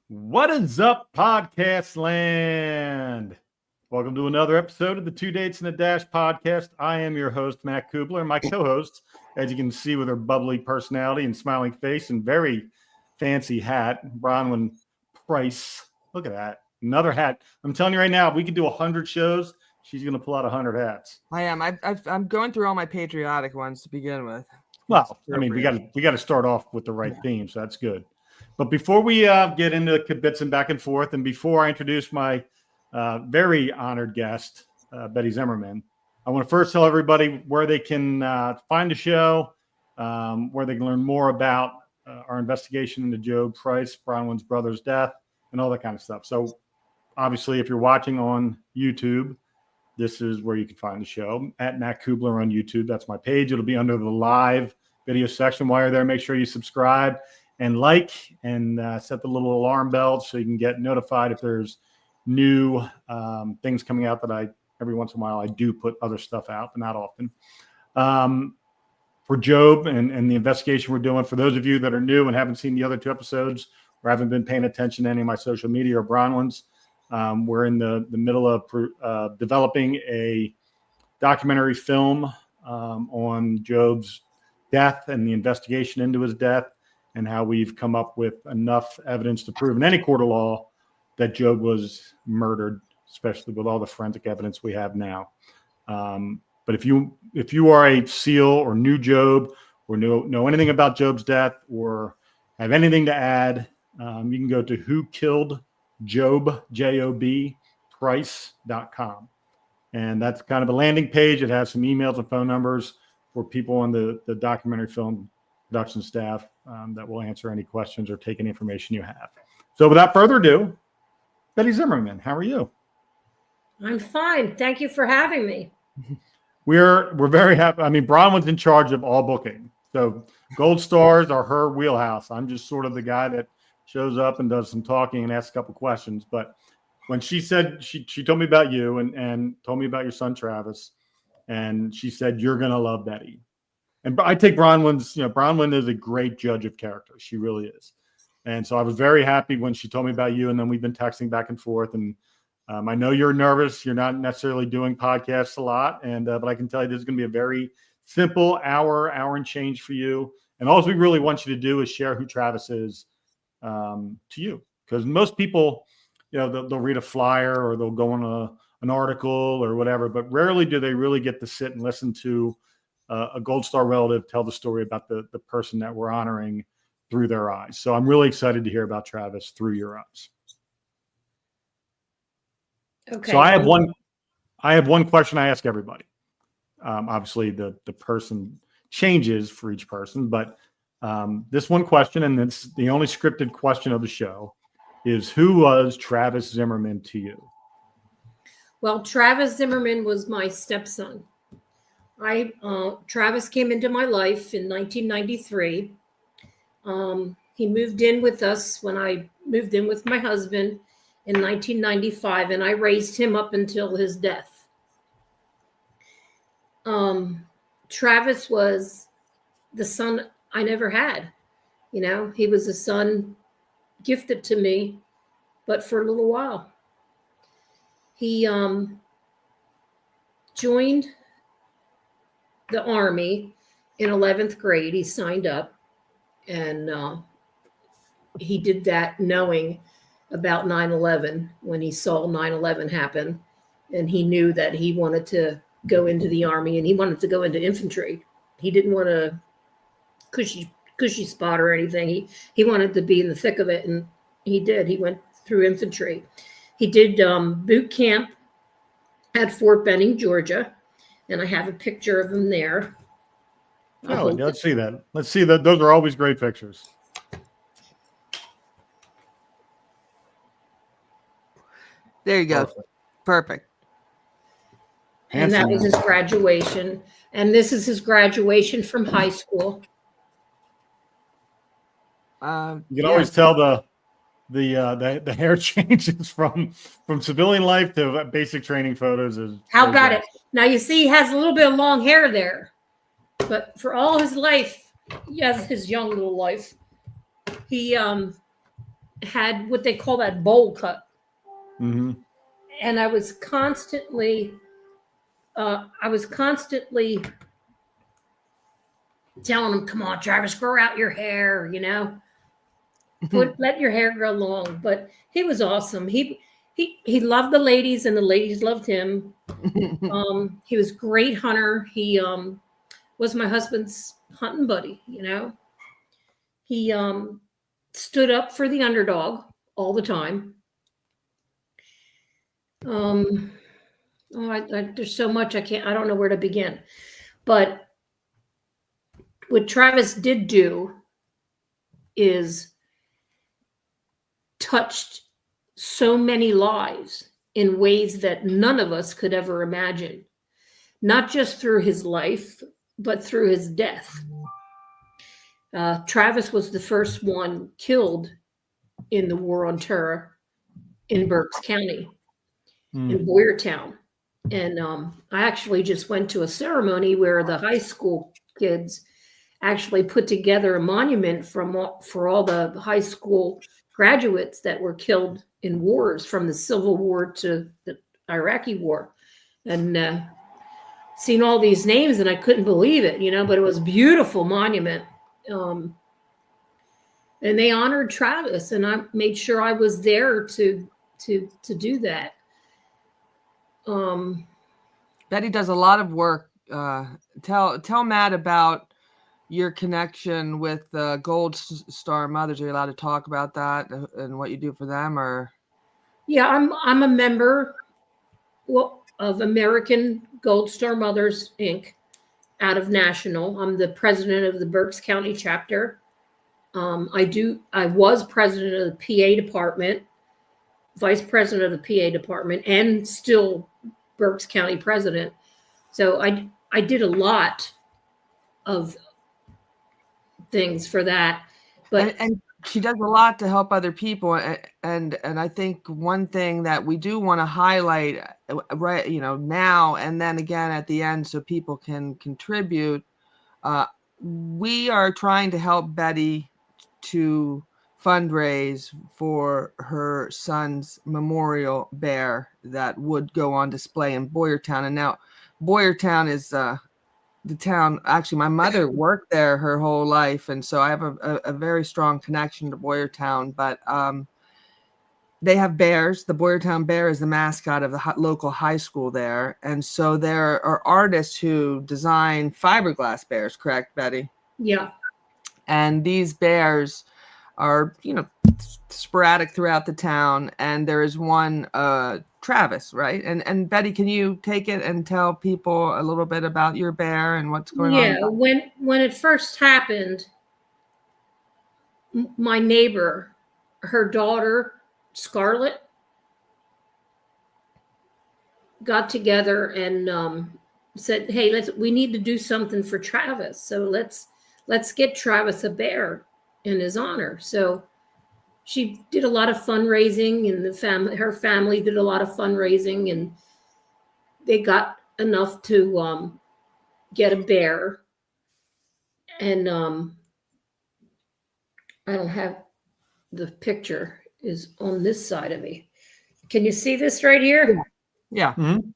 What is up, podcast land? Welcome to another episode of the Two Dates and a Dash podcast. I am your host, Matt Kubler. My co-host, as you can see with her bubbly personality and smiling face and very fancy hat, Bronwyn Price. Look at that. Another hat. I'm telling you right now, if we could do 100 shows, she's going to pull out 100 hats. I am. I'm going through all my patriotic ones to begin with. Well, I mean, we got to start off with the right theme, so that's good. But before we get into bits and back and forth, and before I introduce my very honored guest, Betty Zimmerman, I want to first tell everybody where they can find the show, where they can learn more about our investigation into Job Price, Bronwyn's brother's death, and all that kind of stuff. So obviously, if you're watching on YouTube, this is where you can find the show, at Matt Kubler on YouTube. That's my page. It'll be under the live video section. While you're there, make sure you subscribe and like and set the little alarm bell so you can get notified if there's new things coming out that every once in a while I do put other stuff out, but not often. For Job and the investigation we're doing, for those of you that are new and haven't seen the other two episodes or haven't been paying attention to any of my social media or Bronwyn's, we're in the middle of developing a documentary film on Job's death and the investigation into his death, and how we've come up with enough evidence to prove in any court of law that Job was murdered, especially with all the forensic evidence we have now. But if you are a SEAL or new Job or know anything about Job's death or have anything to add, you can go to whokilledjob, J-O-B, price.com. And that's kind of a landing page. It has some emails and phone numbers for people on the documentary film production staff that will answer any questions or take any information you have. So without further ado, Betty Zimmerman, how are you? I'm fine. Thank you for having me. We're very happy. I mean, Bronwyn's in charge of all booking. So Gold Stars are her wheelhouse. I'm just sort of the guy that shows up and does some talking and asks a couple questions. But when she said, she told me about you and told me about your son, Travis, and she said, you're going to love Betty. And I take Bronwyn is a great judge of character. She really is. And so I was very happy when she told me about you. And then we've been texting back and forth. And I know you're nervous. You're not necessarily doing podcasts a lot. But I can tell you this is going to be a very simple hour and change for you. And all we really want you to do is share who Travis is to you. Because most people, they'll read a flyer or they'll go on an article or whatever. But rarely do they really get to sit and listen to a Gold Star relative tell the story about the person that we're honoring through their eyes. So I'm really excited to hear about Travis through your eyes. Okay. So I have one question I ask everybody. Obviously the person changes for each person, but this one question, and it's the only scripted question of the show, is who was Travis Zimmerman to you? Well, Travis Zimmerman was my stepson. Travis came into my life in 1993. He moved in with us when I moved in with my husband in 1995, and I raised him up until his death. Travis was the son I never had. He was a son gifted to me, but for a little while. He joined the Army in 11th grade. He signed up, and he did that knowing about 9/11 when he saw 9/11 happen, and he knew that he wanted to go into the Army and he wanted to go into infantry. He didn't want a cushy spot or anything. He wanted to be in the thick of it, and he did. He went through infantry. He did boot camp at Fort Benning, Georgia. And I have a picture of him there. Oh, let's see that. Let's see that. Those are always great pictures. There you go. Perfect. And that was his graduation. And this is his graduation from high school. You can always tell the hair changes from civilian life to basic training photos. How about it? Now you see he has a little bit of long hair there, but for all his life, yes, his young little life, he had what they call that bowl cut. Mm-hmm. And I was constantly telling him, come on, Travis, grow out your hair, let your hair grow long. But he was awesome. He loved the ladies and the ladies loved him. He was a great hunter. He was my husband's hunting buddy, He stood up for the underdog all the time. There's so much I don't know where to begin. But what Travis did do is touched so many lives in ways that none of us could ever imagine, not just through his life, but through his death. Travis was the first one killed in the War on Terror in Berks County, in Boyertown. And I actually just went to a ceremony where the high school kids actually put together a monument for all the high school graduates that were killed in wars, from the Civil War to the Iraqi War. And seen all these names, and I couldn't believe it, but it was a beautiful monument. And they honored Travis, and I made sure I was there to do that. Betty does a lot of work. Tell Matt about your connection with the Gold Star Mothers. Are you allowed to talk about that and what you do for them? Or yeah, I'm a member of American Gold Star Mothers Inc. out of National. I'm the president of the Berks County chapter. I was president of the PA department, vice president of the PA department, and still Berks County president. So I did a lot of things for that. But and she does a lot to help other people. And I think one thing that we do want to highlight, right, now and then again at the end, so people can contribute. We are trying to help Betty to fundraise for her son's memorial bear that would go on display in Boyertown. And now Boyertown is the town. Actually, my mother worked there her whole life, and so I have a very strong connection to Boyertown. But they have bears. The Boyertown Bear is the mascot of the local high school there, and so there are artists who design fiberglass bears. Correct, Betty? yeah. And these bears are, sporadic throughout the town. And there is one, Travis, right? And Betty, can you take it and tell people a little bit about your bear and what's going on? Yeah, when it first happened, my neighbor, her daughter, Scarlett, got together and said, hey, we need to do something for Travis. So let's get Travis a bear in his honor. So she did a lot of fundraising, and her family did a lot of fundraising, and they got enough to get a bear. And I don't have the picture, is on this side of me. Can you see this right here? Yeah. Mm-hmm.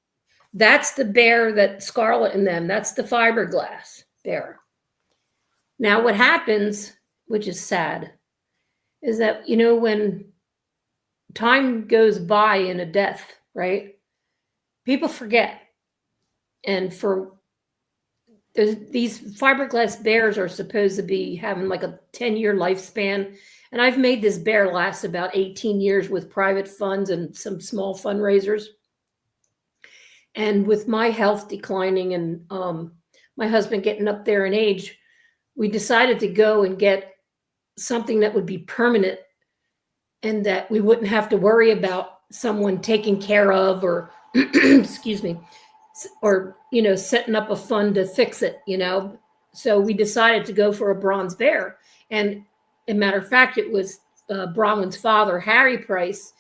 That's the bear that Scarlett and them, that's the fiberglass bear. Now what happens, which is sad, is that, when time goes by in a death, right? People forget. And these fiberglass bears are supposed to be having like a 10-year lifespan. And I've made this bear last about 18 years with private funds and some small fundraisers. And with my health declining and my husband getting up there in age, we decided to go and get something that would be permanent and that we wouldn't have to worry about someone taking care of or, excuse me, or, setting up a fund to fix it, So we decided to go for a bronze bear. And as a matter of fact, it was Bronwyn's father, Harry Price,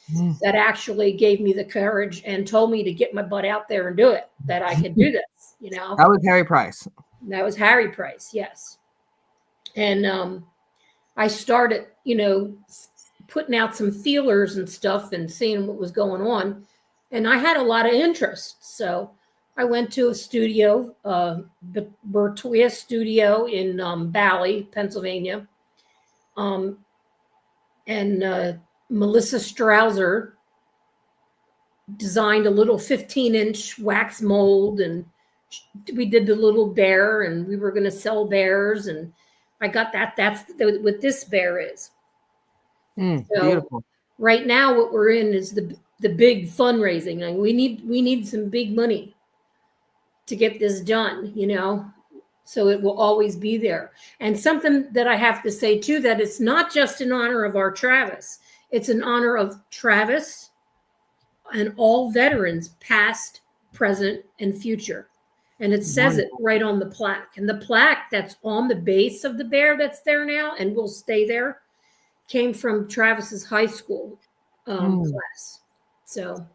that actually gave me the courage and told me to get my butt out there and do it, that I could do this, That was Harry Price. That was Harry Price, yes. And I started, putting out some feelers and stuff and seeing what was going on. And I had a lot of interest. So I went to a studio, the Bertoya studio in Bally, Pennsylvania. And Melissa Strouser designed a little 15-inch wax mold, and we did the little bear, and we were going to sell bears, and I got that. That's what this bear is. So beautiful. right now what we're in is the big fundraising. Like we need some big money to get this done, you know, so it will always be there. And something that I have to say too, that it's not just in honor of our Travis, it's in honor of Travis and all veterans, past, present, and future. And it says it right on the plaque. And the plaque that's on the base of the bear that's there now and will stay there came from Travis's high school class. So,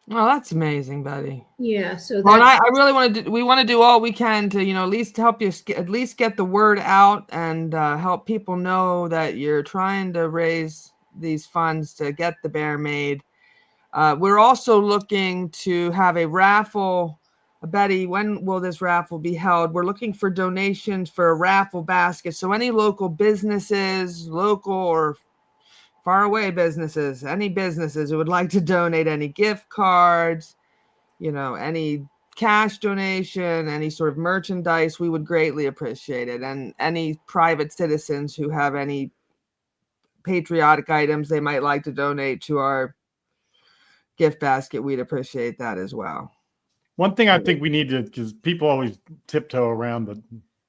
well, that's amazing, Betty. Yeah. So well, I really want to. We want to do all we can to, you know, at least help you at least get the word out and help people know that you're trying to raise these funds to get the bear made. We're also looking to have a raffle. Betty, when will this raffle be held? We're looking for donations for a raffle basket. So any local businesses, local or far away businesses, any businesses who would like to donate any gift cards, you know, any cash donation, any sort of merchandise, we would greatly appreciate it. And any private citizens who have any patriotic items they might like to donate to our gift basket, we'd appreciate that as well. One thing I think we need to, because people always tiptoe around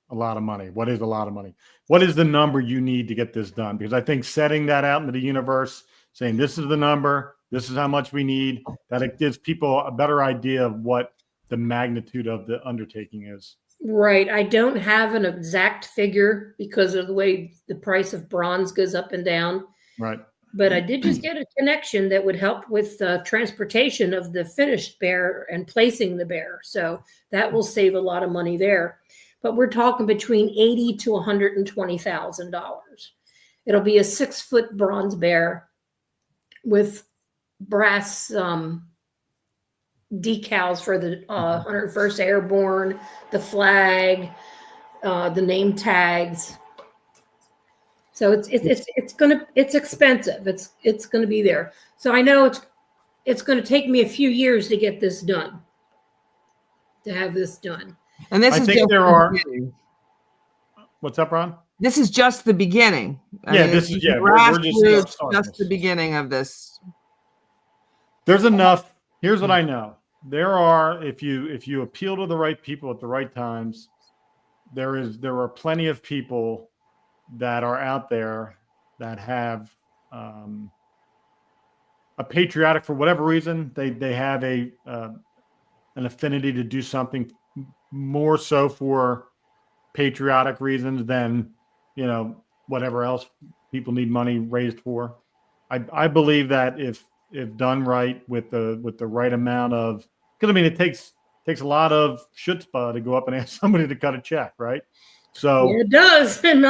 a lot of money. What is a lot of money? What is the number you need to get this done? Because I think setting that out into the universe, saying this is the number, this is how much we need, that it gives people a better idea of what the magnitude of the undertaking is. Right. I don't have an exact figure because of the way the price of bronze goes up and down. Right. But I did just get a connection that would help with transportation of the finished bear and placing the bear. So that will save a lot of money there. But we're talking between $80,000 to $120,000. It'll be a 6-foot bronze bear with brass decals for the 101st Airborne, the flag, the name tags. So it's expensive. It's gonna be there. So I know it's gonna take me a few years to get this done. To have this done. And this I is think just there the are. beginning. What's up, Ron? This is just the beginning. We're just the beginning of this. There's enough. Here's what I know. There are, if you appeal to the right people at the right times, there are plenty of people that are out there that have a patriotic, for whatever reason, they have an affinity to do something more so for patriotic reasons than, you know, whatever else people need money raised for. I believe that if done right with the right amount of, because I mean it takes a lot of chutzpah to go up and ask somebody to cut a check, right? So yeah, it does. And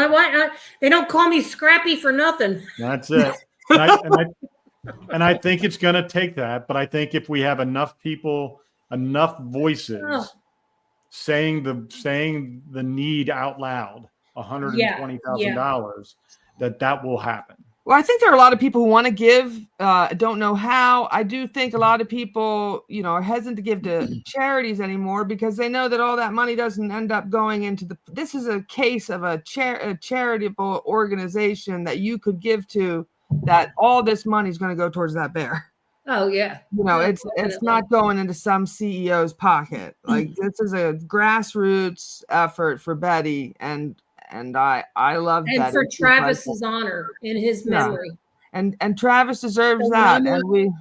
they don't call me Scrappy for nothing. That's it. And I think it's going to take that. But I think if we have enough people, enough voices saying the need out loud, $120,000, that will happen. Well, I think there are a lot of people who want to give, don't know how. I do think a lot of people, you know, are hesitant to give to charities anymore because they know that all that money doesn't end up going into this is a case of a charitable organization that you could give to, that all this money is going to go towards that bear. Oh yeah. You know, it's not going into some CEO's pocket. Like this is a grassroots effort for Betty, and I love that. And for Travis's honor, in his memory. And Travis deserves that. And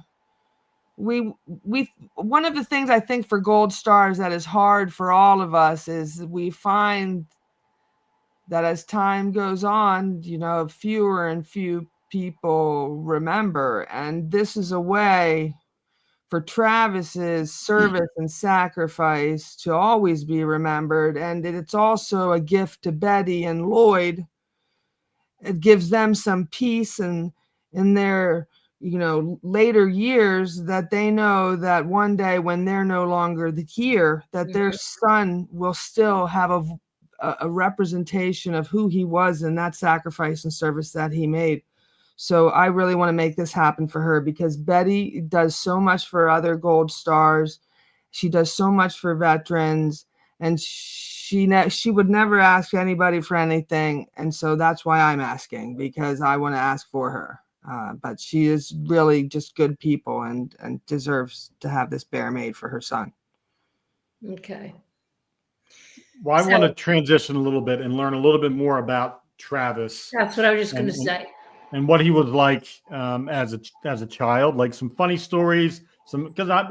we one of the things I think for Gold Stars that is hard for all of us is we find that as time goes on, you know, fewer and few people remember. And this is a way for Travis's service and sacrifice to always be remembered. And it's also a gift to Betty and Lloyd. It gives them some peace and in their, later years, that they know that one day when they're no longer here, that their son will still have a representation of who he was and that sacrifice and service that he made. So I really want to make this happen for her, because Betty does so much for other Gold Stars. She does so much for veterans, and she would never ask anybody for anything. And so that's why I'm asking, because I want to ask for her. But she is really just good people and deserves to have this bear made for her son. Okay. Well, I want to transition a little bit and learn a little bit more about Travis. That's what I was just going to say. And what he was like as a child, like some funny stories. Because I'm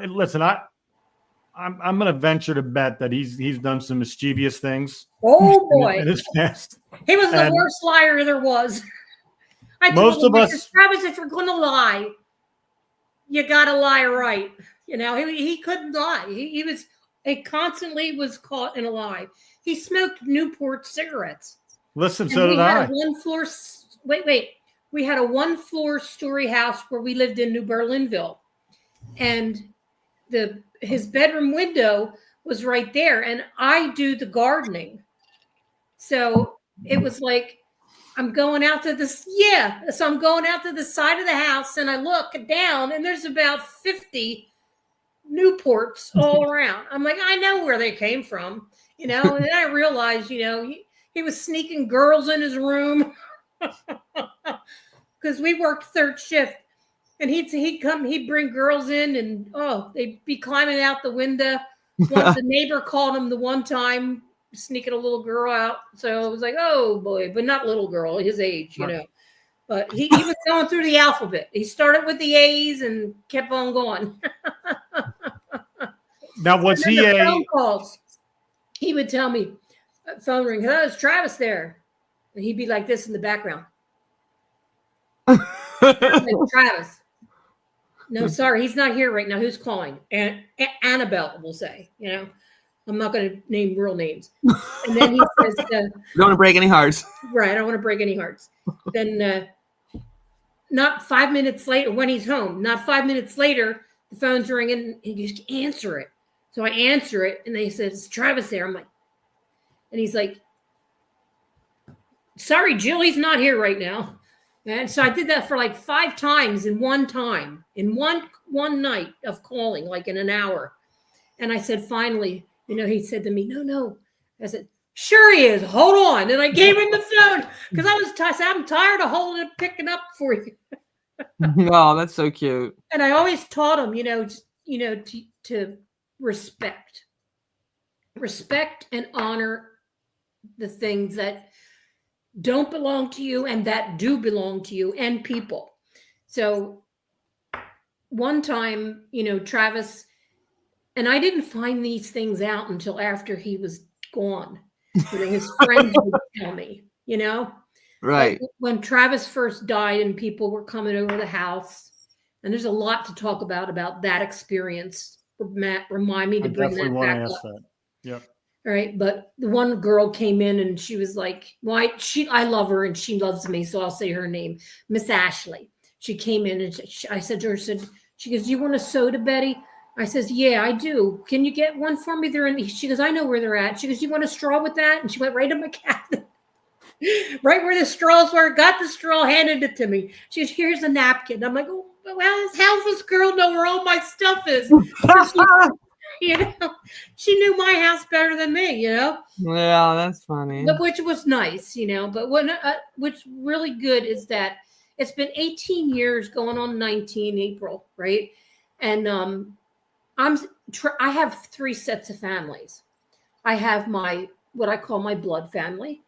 going to venture to bet that he's done some mischievous things. Oh boy, in his past. He was the worst liar there was. I told him, Travis, if you're going to lie, you got to lie right. He couldn't lie. He constantly was caught in a lie. He smoked Newport cigarettes. Listen, so did I. We had a 1-floor story house where we lived in New Berlinville, and his bedroom window was right there, and I do the gardening. So it was like, I'm going out to this. Yeah. So I'm going out to the side of the house, and I look down, and there's about 50 Newports all around. I'm like, I know where they came from, and then I realized, he was sneaking girls in his room because we worked third shift, and he'd bring girls in, and they'd be climbing out the window. Once the neighbor called him the one time, sneaking a little girl out. So it was like, oh boy, but not little girl, his age, But he was going through the alphabet. He started with the A's and kept on going. Now, was he phone calls? He would tell me, phone ring, hello, is Travis there? And he'd be like this in the background. Like, Travis. No, sorry, he's not here right now. Who's calling? And Annabelle will say, I'm not going to name real names. And then he says, don't want to break any hearts. Right, I don't want to break any hearts. Then not 5 minutes later, when he's home, not 5 minutes later, the phone's ringing, and he goes, answer it. So I answer it, and they said, is Travis there? I'm like, and he's like, sorry, Jill, he's not here right now. And so I did that for like 5 times in one night of calling, like in an hour. And I said, finally, he said to me, no. I said, sure he is. Hold on. And I gave him the phone because I said, I'm tired of holding it, picking up for you. Oh, that's so cute. And I always taught him, to respect and honor the things that don't belong to you and that do belong to you and people. So one time, Travis, and I didn't find these things out until after he was gone. His friends would tell me, Right. Like when Travis first died and people were coming over the house, and there's a lot to talk about that experience. Matt, remind me to bring that back up. Yep. All right. But the one girl came in and she was like, well, I love her and she loves me. So I'll say her name, Miss Ashley. She came in and I said to her, she goes, do you want a soda, Betty? I says, yeah, I do. Can you get one for me? She goes, I know where they're at. She goes, you want a straw with that? And she went right to my cabinet, right where the straws were, got the straw, handed it to me. She goes, here's a napkin. I'm like, oh, well, how does this girl know where all my stuff is? She knew my house better than me, Yeah, that's funny. But which was nice, but what's really good is that it's been 18 years going on 19 April, right? And I have 3 sets of families. I have what I call my blood family,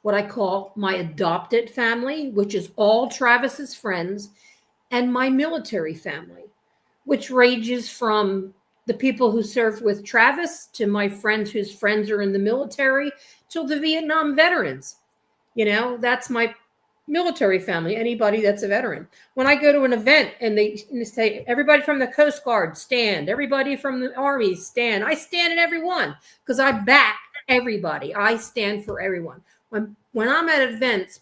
what I call my adopted family, which is all Travis's friends, and my military family, which ranges from the people who served with Travis to my friends whose friends are in the military till the Vietnam veterans. That's my military family, anybody that's a veteran. When I go to an event and they say, everybody from the Coast Guard, stand. Everybody from the Army, stand. I stand in every one because I back everybody. I stand for everyone. When I'm at events,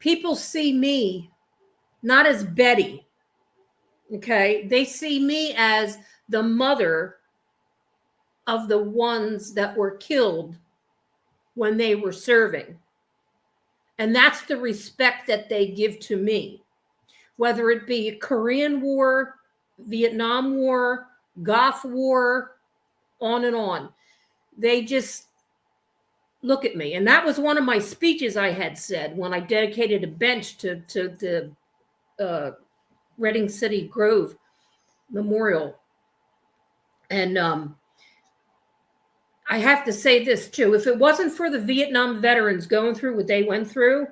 people see me not as Betty. Okay. They see me as the mother of the ones that were killed when they were serving. And that's the respect that they give to me, whether it be Korean War, Vietnam War, Gulf War, on and on. They just look at me. And that was one of my speeches I had said when I dedicated a bench to the Reading City Grove Memorial. And I have to say this too. If it wasn't for the Vietnam veterans going through what they went through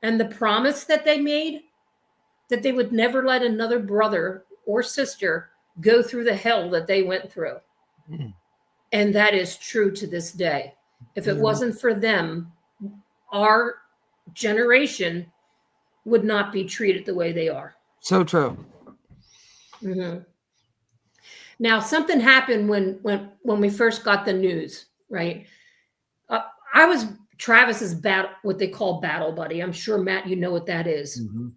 and the promise that they made, that they would never let another brother or sister go through the hell that they went through. Mm. And that is true to this day. If it wasn't for them, our generation would not be treated the way they are. So true. Mm-hmm. Now, something happened when we first got the news, right? I was Travis's battle, what they call battle buddy. I'm sure, Matt, you know what that is. Mm-hmm.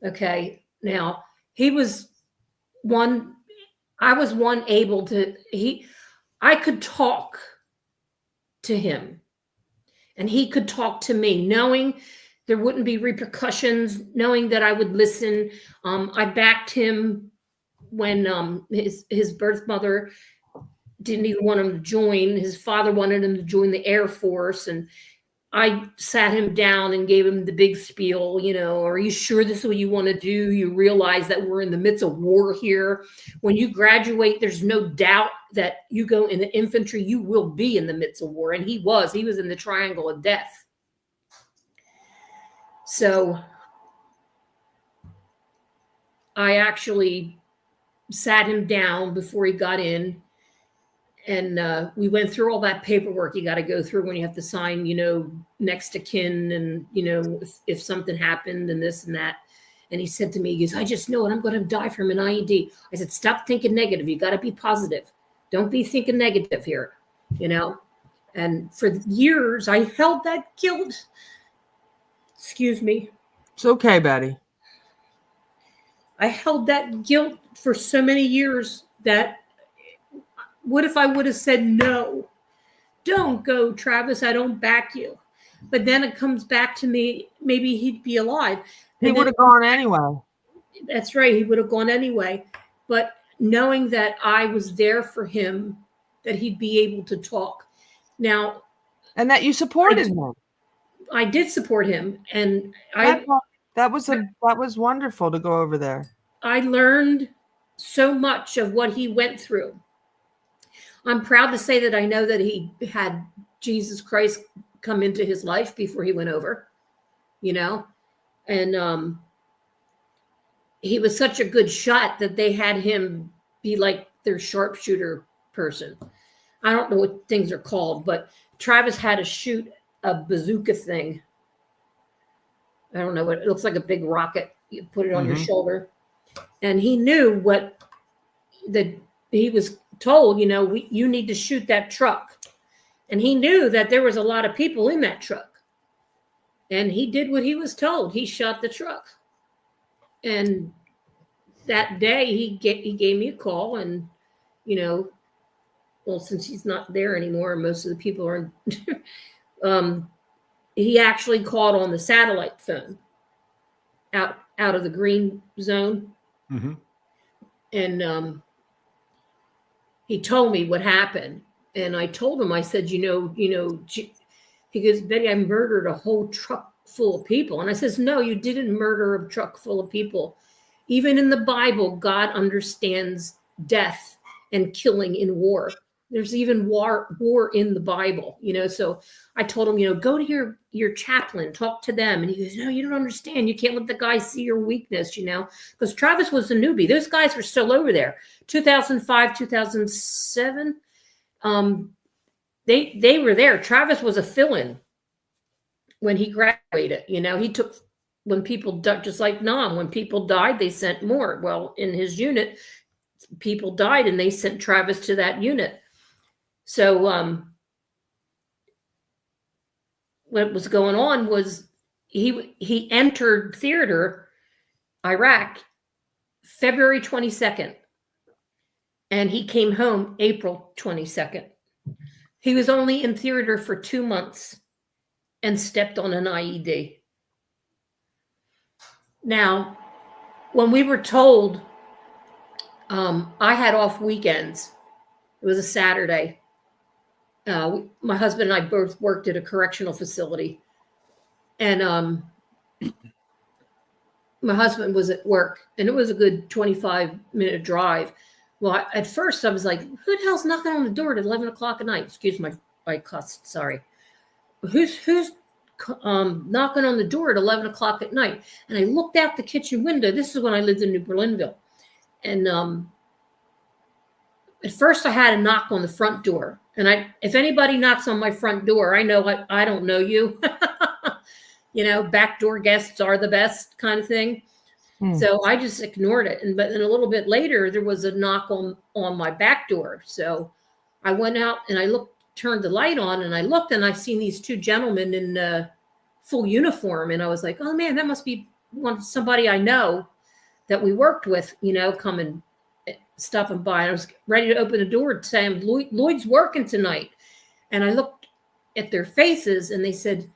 Okay. Now, he was one, I was one able to, I could talk to him and he could talk to me, knowing there wouldn't be repercussions, knowing that I would listen. I backed him when his birth mother didn't even want him to join. His father wanted him to join the Air Force. And I sat him down and gave him the big spiel, you know, are you sure this is what you want to do? You realize that we're in the midst of war here. When you graduate, there's no doubt that you go in the infantry, you will be in the midst of war. And he was in the triangle of death. So I actually sat him down before he got in, and we went through all that paperwork you got to go through when you have to sign, you know, next to kin, and, you know, if something happened and this and that. And he said to me, he goes, I just know it. I'm going to die from an IED. I said, stop thinking negative. You got to be positive. Don't be thinking negative here, you know. And for years, I held that guilt. Excuse me. It's okay, Betty. I held that guilt for so many years that what if I would have said, no, don't go, Travis, I don't back you. But then it comes back to me, maybe he'd be alive. He would have gone anyway. That's right. He would have gone anyway. But knowing that I was there for him, that he'd be able to talk. Now. And that you supported him. I did support him. And that was wonderful to go over there. I learned so much of what he went through. I'm proud to say that I know that he had Jesus Christ come into his life before he went over, you know, and he was such a good shot that they had him be like their sharpshooter person. I don't know what things are called, but Travis had to shoot a bazooka thing. I don't know what it looks like, a big rocket. You put it on your shoulder. And he knew what that he was told, you know, you need to shoot that truck. And he knew that there was a lot of people in that truck. And he did what he was told. He shot the truck. And that day he gave me a call, and, you know, well, since he's not there anymore, most of the people are he actually called on the satellite phone out of the green zone. Mm-hmm. And he told me what happened. And I told him, I said, you know, he goes, Betty, I murdered a whole truck full of people. And I says, no, you didn't murder a truck full of people. Even in the Bible, God understands death and killing in war. There's even war in the Bible, you know. So I told him, you know, go to your chaplain, talk to them. And he goes, no, you don't understand. You can't let the guy see your weakness, you know, because Travis was a newbie. Those guys were still over there. 2005, 2007. They were there. Travis was a fill-in when he graduated. You know, he took, when people died, just like Nam, when people died, they sent more. Well, in his unit, people died and they sent Travis to that unit. So what was going on was he entered theater, Iraq, February 22nd, and he came home April 22nd. He was only in theater for 2 months and stepped on an IED. Now, when we were told, I had off weekends. It was a Saturday. My husband and I both worked at a correctional facility. And my husband was at work, and it was a good 25-minute drive. Well, at first I was like, who the hell's knocking on the door at 11 o'clock at night? Excuse my cuss, sorry. Who's knocking on the door at 11 o'clock at night? And I looked out the kitchen window. This is when I lived in New Berlinville. And at first I had a knock on the front door. And if anybody knocks on my front door, I know I don't know you. You know, backdoor guests are the best kind of thing. So I just ignored it. But then a little bit later, there was a knock on my back door. So I went out and I turned the light on, and I looked, and I seen these two gentlemen in full uniform. And I was like, oh man, that must be somebody I know that we worked with, you know, coming, stopping by. And I was ready to open the door and say, Lloyd's working tonight. And I looked at their faces, and they said,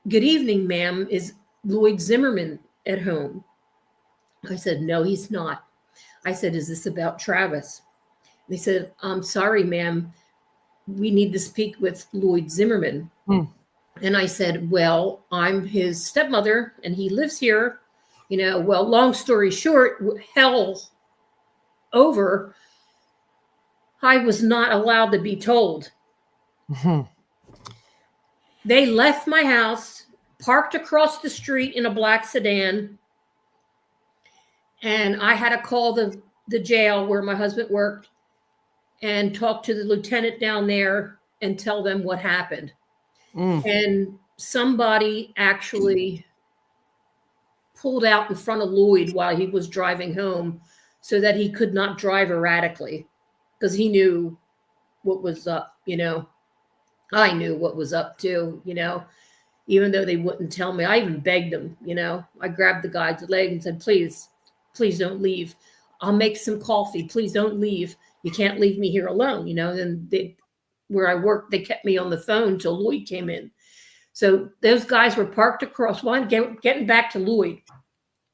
good evening, ma'am. Is Lloyd Zimmerman at home? I said, no, he's not. I said, is this about Travis? They said, I'm sorry, ma'am. We need to speak with Lloyd Zimmerman. And I said, well, I'm his stepmother, and he lives here. You know, well, long story short, hell over, I was not allowed to be told. They left my house, parked across the street in a black sedan, and I had to call the jail where my husband worked and talk to the lieutenant down there and tell them what happened. And somebody actually pulled out in front of Lloyd while he was driving home so that he could not drive erratically, because he knew what was up, you know. I knew what was up too, you know, even though they wouldn't tell me. I even begged them, you know. I grabbed the guy's leg and said, please don't leave. I'll make some coffee. Please don't leave. You can't leave me here alone, you know. And where I worked, they kept me on the phone till Lloyd came in. So those guys were parked across. One, getting back to Lloyd,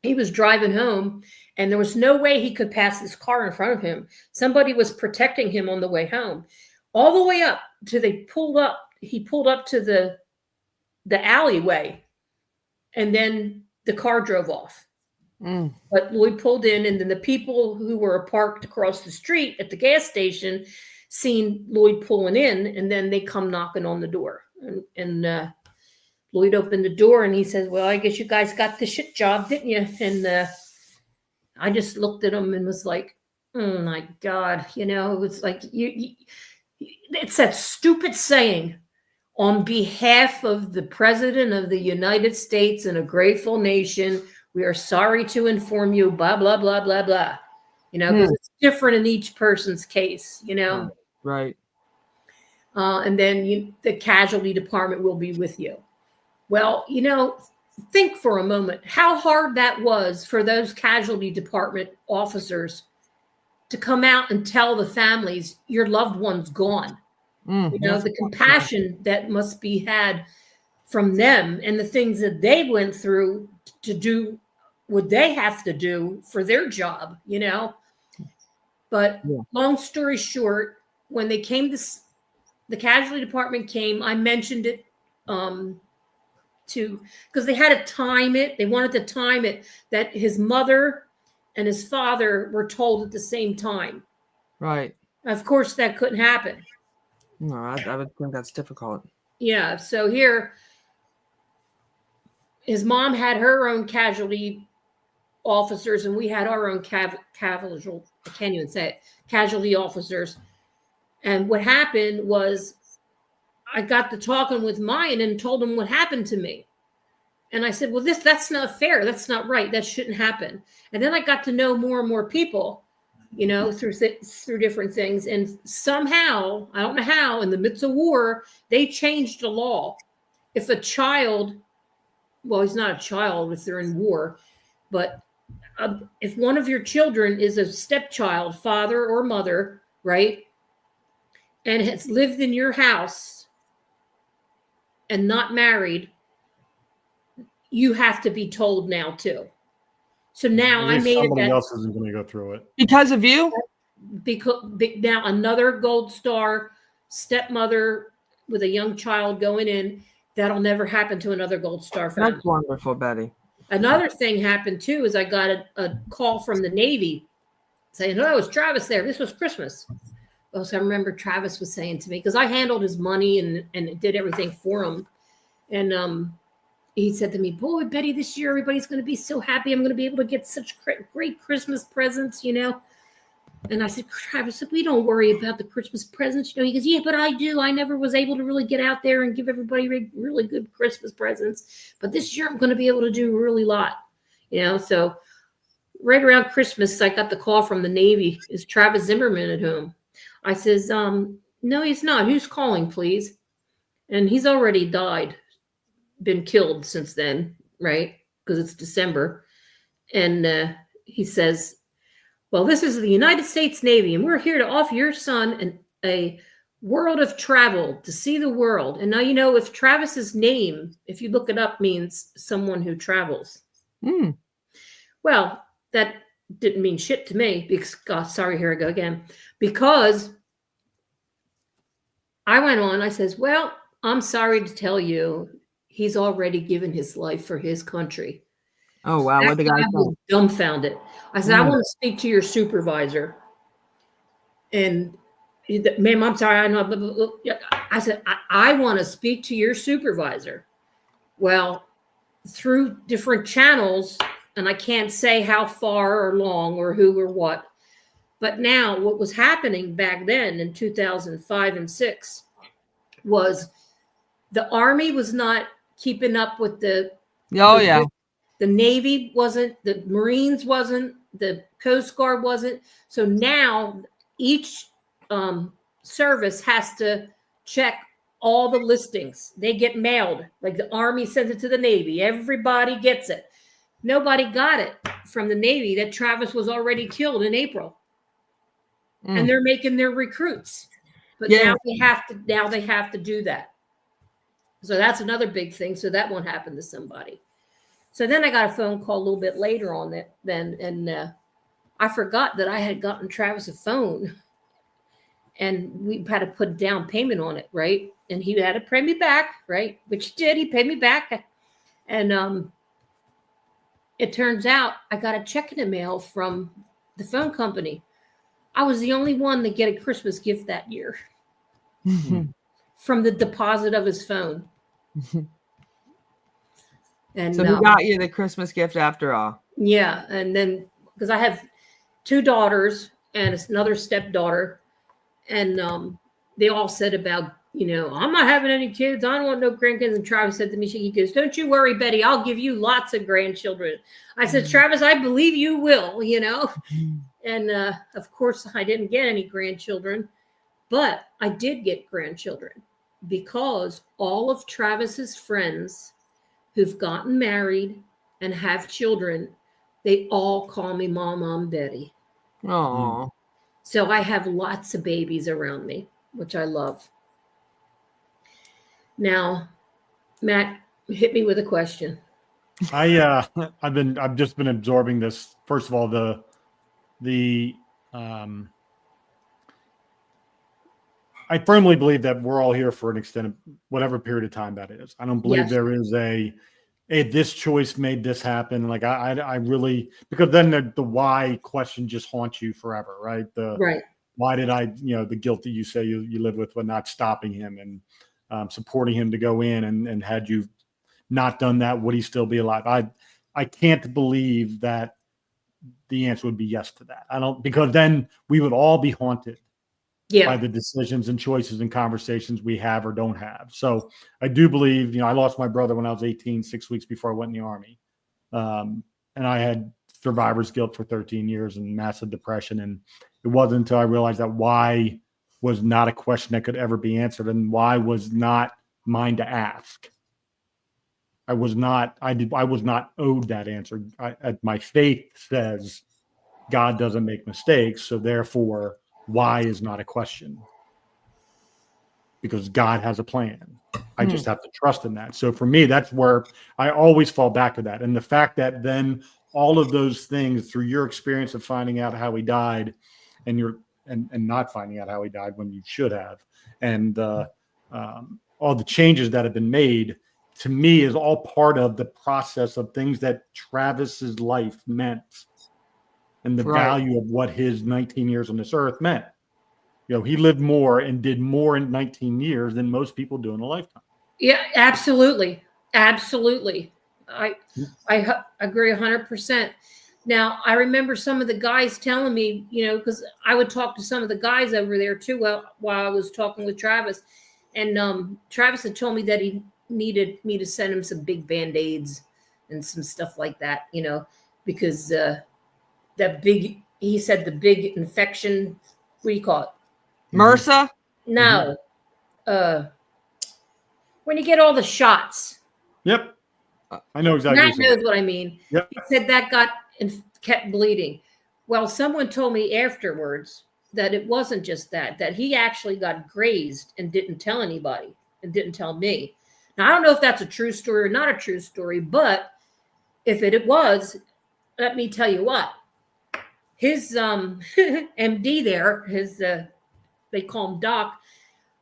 he was driving home, and there was no way he could pass this car in front of him. Somebody was protecting him on the way home. All the way up till he pulled up to the alleyway, and then the car drove off. But Lloyd pulled in, and then the people who were parked across the street at the gas station seen Lloyd pulling in, and then they come knocking on the door. And Lloyd opened the door, and he said, well, I guess you guys got the shit job, didn't you? And I just looked at him and was like, oh my God, you know, it was like, it's that stupid saying, on behalf of the President of the United States and a grateful nation, we are sorry to inform you, blah, blah, blah, blah, blah. You know, because it's different in each person's case, you know. Right. And then the casualty department will be with you. Well, you know, think for a moment how hard that was for those casualty department officers to come out and tell the families your loved one's gone. You know, the compassion that must be had from them, and the things that they went through to do what they have to do for their job, you know. But long story short, when they came to the casualty department came, I mentioned it because they had to time it. They wanted to time it that his mother and his father were told at the same time. Right. Of course, that couldn't happen. No, I would think that's difficult. Yeah. So here, his mom had her own casualty officers, and we had our own casualty officers. And what happened was I got to talking with mine and told him what happened to me. And I said, well, that's not fair. That's not right. That shouldn't happen. And then I got to know more and more people, you know, through different things. And somehow, I don't know how, in the midst of war, they changed the law. If a child well, he's not a child if they're in war, but if one of your children is a stepchild, father or mother, right, and has lived in your house and not married, you have to be told now too. So now At I least made it somebody that else isn't going to go through it. Because of you? because now another Gold Star stepmother with a young child going in, that'll never happen to another Gold Star family. That's wonderful, Betty. Another thing happened too is I got a call from the Navy saying, "Oh, is Travis there? This was Christmas." Oh, so I remember Travis was saying to me, because I handled his money and did everything for him. And he said to me, "Boy, Betty, this year everybody's going to be so happy. I'm going to be able to get such great Christmas presents, you know." And I said, "Travis, we don't worry about the Christmas presents." You know, he goes, "Yeah, but I do. I never was able to really get out there and give everybody really good Christmas presents. But this year I'm going to be able to do a really lot." You know, so right around Christmas, I got the call from the Navy. "Is Travis Zimmerman at home?" I says, "No, he's not. Who's calling, please?" And he's already died, been killed since then, right? Because it's December. And he says, "Well, this is the United States Navy, and we're here to offer your son a world of travel to see the world." And now, you know, if Travis's name, if you look it up, means someone who travels. Mm. Well, that didn't mean shit to me because, God, sorry, here I go again. Because I went on, I says, "Well, I'm sorry to tell you, he's already given his life for his country." Oh, wow. That What the guy guy was said? dumbfounded. I said, "I want to speak to your supervisor." And "Ma'am, I'm sorry. I know." Blah, blah, blah. I said, I want to speak to your supervisor." Well, through different channels, and I can't say how far or long or who or what. But now what was happening back then in 2005 and 6 was the Army was not keeping up with Oh, yeah. the Navy wasn't, the Marines wasn't, the Coast Guard wasn't. So now each service has to check all the listings. They get mailed. Like the Army sends it to the Navy. Everybody gets it. Nobody got it from the Navy that Travis was already killed in April. And they're making their recruits. But Yeah. now they have to do that. So that's another big thing. So that won't happen to somebody. So then I got a phone call a little bit later on that then, and I forgot that I had gotten Travis a phone, and we had to put a down payment on it, right? And he had to pay me back, right? Which he did. He paid me back, and it turns out I got a check in the mail from the phone company. I was the only one to get a Christmas gift that year from the deposit of his phone. And So he got you the Christmas gift after all. Yeah. And then because I have 2 daughters and another stepdaughter, and they all said about, you know, "I'm not having any kids. I don't want no grandkids." And Travis said to me, he goes, "Don't you worry, Betty. I'll give you lots of grandchildren." I said, "Travis, I believe you will, you know." And of course, I didn't get any grandchildren, but I did get grandchildren because all of Travis's friends who've gotten married and have children, they all call me Mom, Betty. Oh. So I have lots of babies around me, which I love. Now, Matt, hit me with a question. I've just been absorbing this. First of all, I firmly believe that we're all here for an extended, whatever period of time that is. I don't believe there is this choice made this happen. Like I really, because then the why question just haunts you forever, right? Right. Why did I, the guilt that you say you live with, but not stopping him and supporting him to go in, and had you not done that, would he still be alive? I can't believe that the answer would be yes to that. I don't, because then we would all be haunted by the decisions and choices and conversations we have or don't have. So I do believe, I lost my brother when I was 18, 6 weeks before I went in the Army. And I had survivor's guilt for 13 years and massive depression. And it wasn't until I realized that why was not a question that could ever be answered, and why was not mine to ask. I was not owed that answer. My faith says God doesn't make mistakes, so therefore why is not a question, because God has a plan. I just have to trust in that. So for me, that's where I always fall back to that. And the fact that then all of those things, through your experience of finding out how he died, and not finding out how he died when you should have, and all the changes that have been made, to me, is all part of the process of things that Travis's life meant, and the value of what his 19 years on this earth meant. He lived more and did more in 19 years than most people do in a lifetime. Yeah, absolutely. Absolutely. I agree 100%. Now, I remember some of the guys telling me, because I would talk to some of the guys over there too while I was talking with Travis. And Travis had told me that he needed me to send him some big Band-Aids and some stuff like that, because he said the big infection, what do you call it? MRSA? No. When you get all the shots. Yep. I know exactly. Matt knows what I mean. Yep. He said that kept bleeding. Well, someone told me afterwards that it wasn't just that he actually got grazed and didn't tell anybody and didn't tell me. Now, I don't know if that's a true story or not a true story, but if it was, let me tell you what. His MD there, they call him Doc,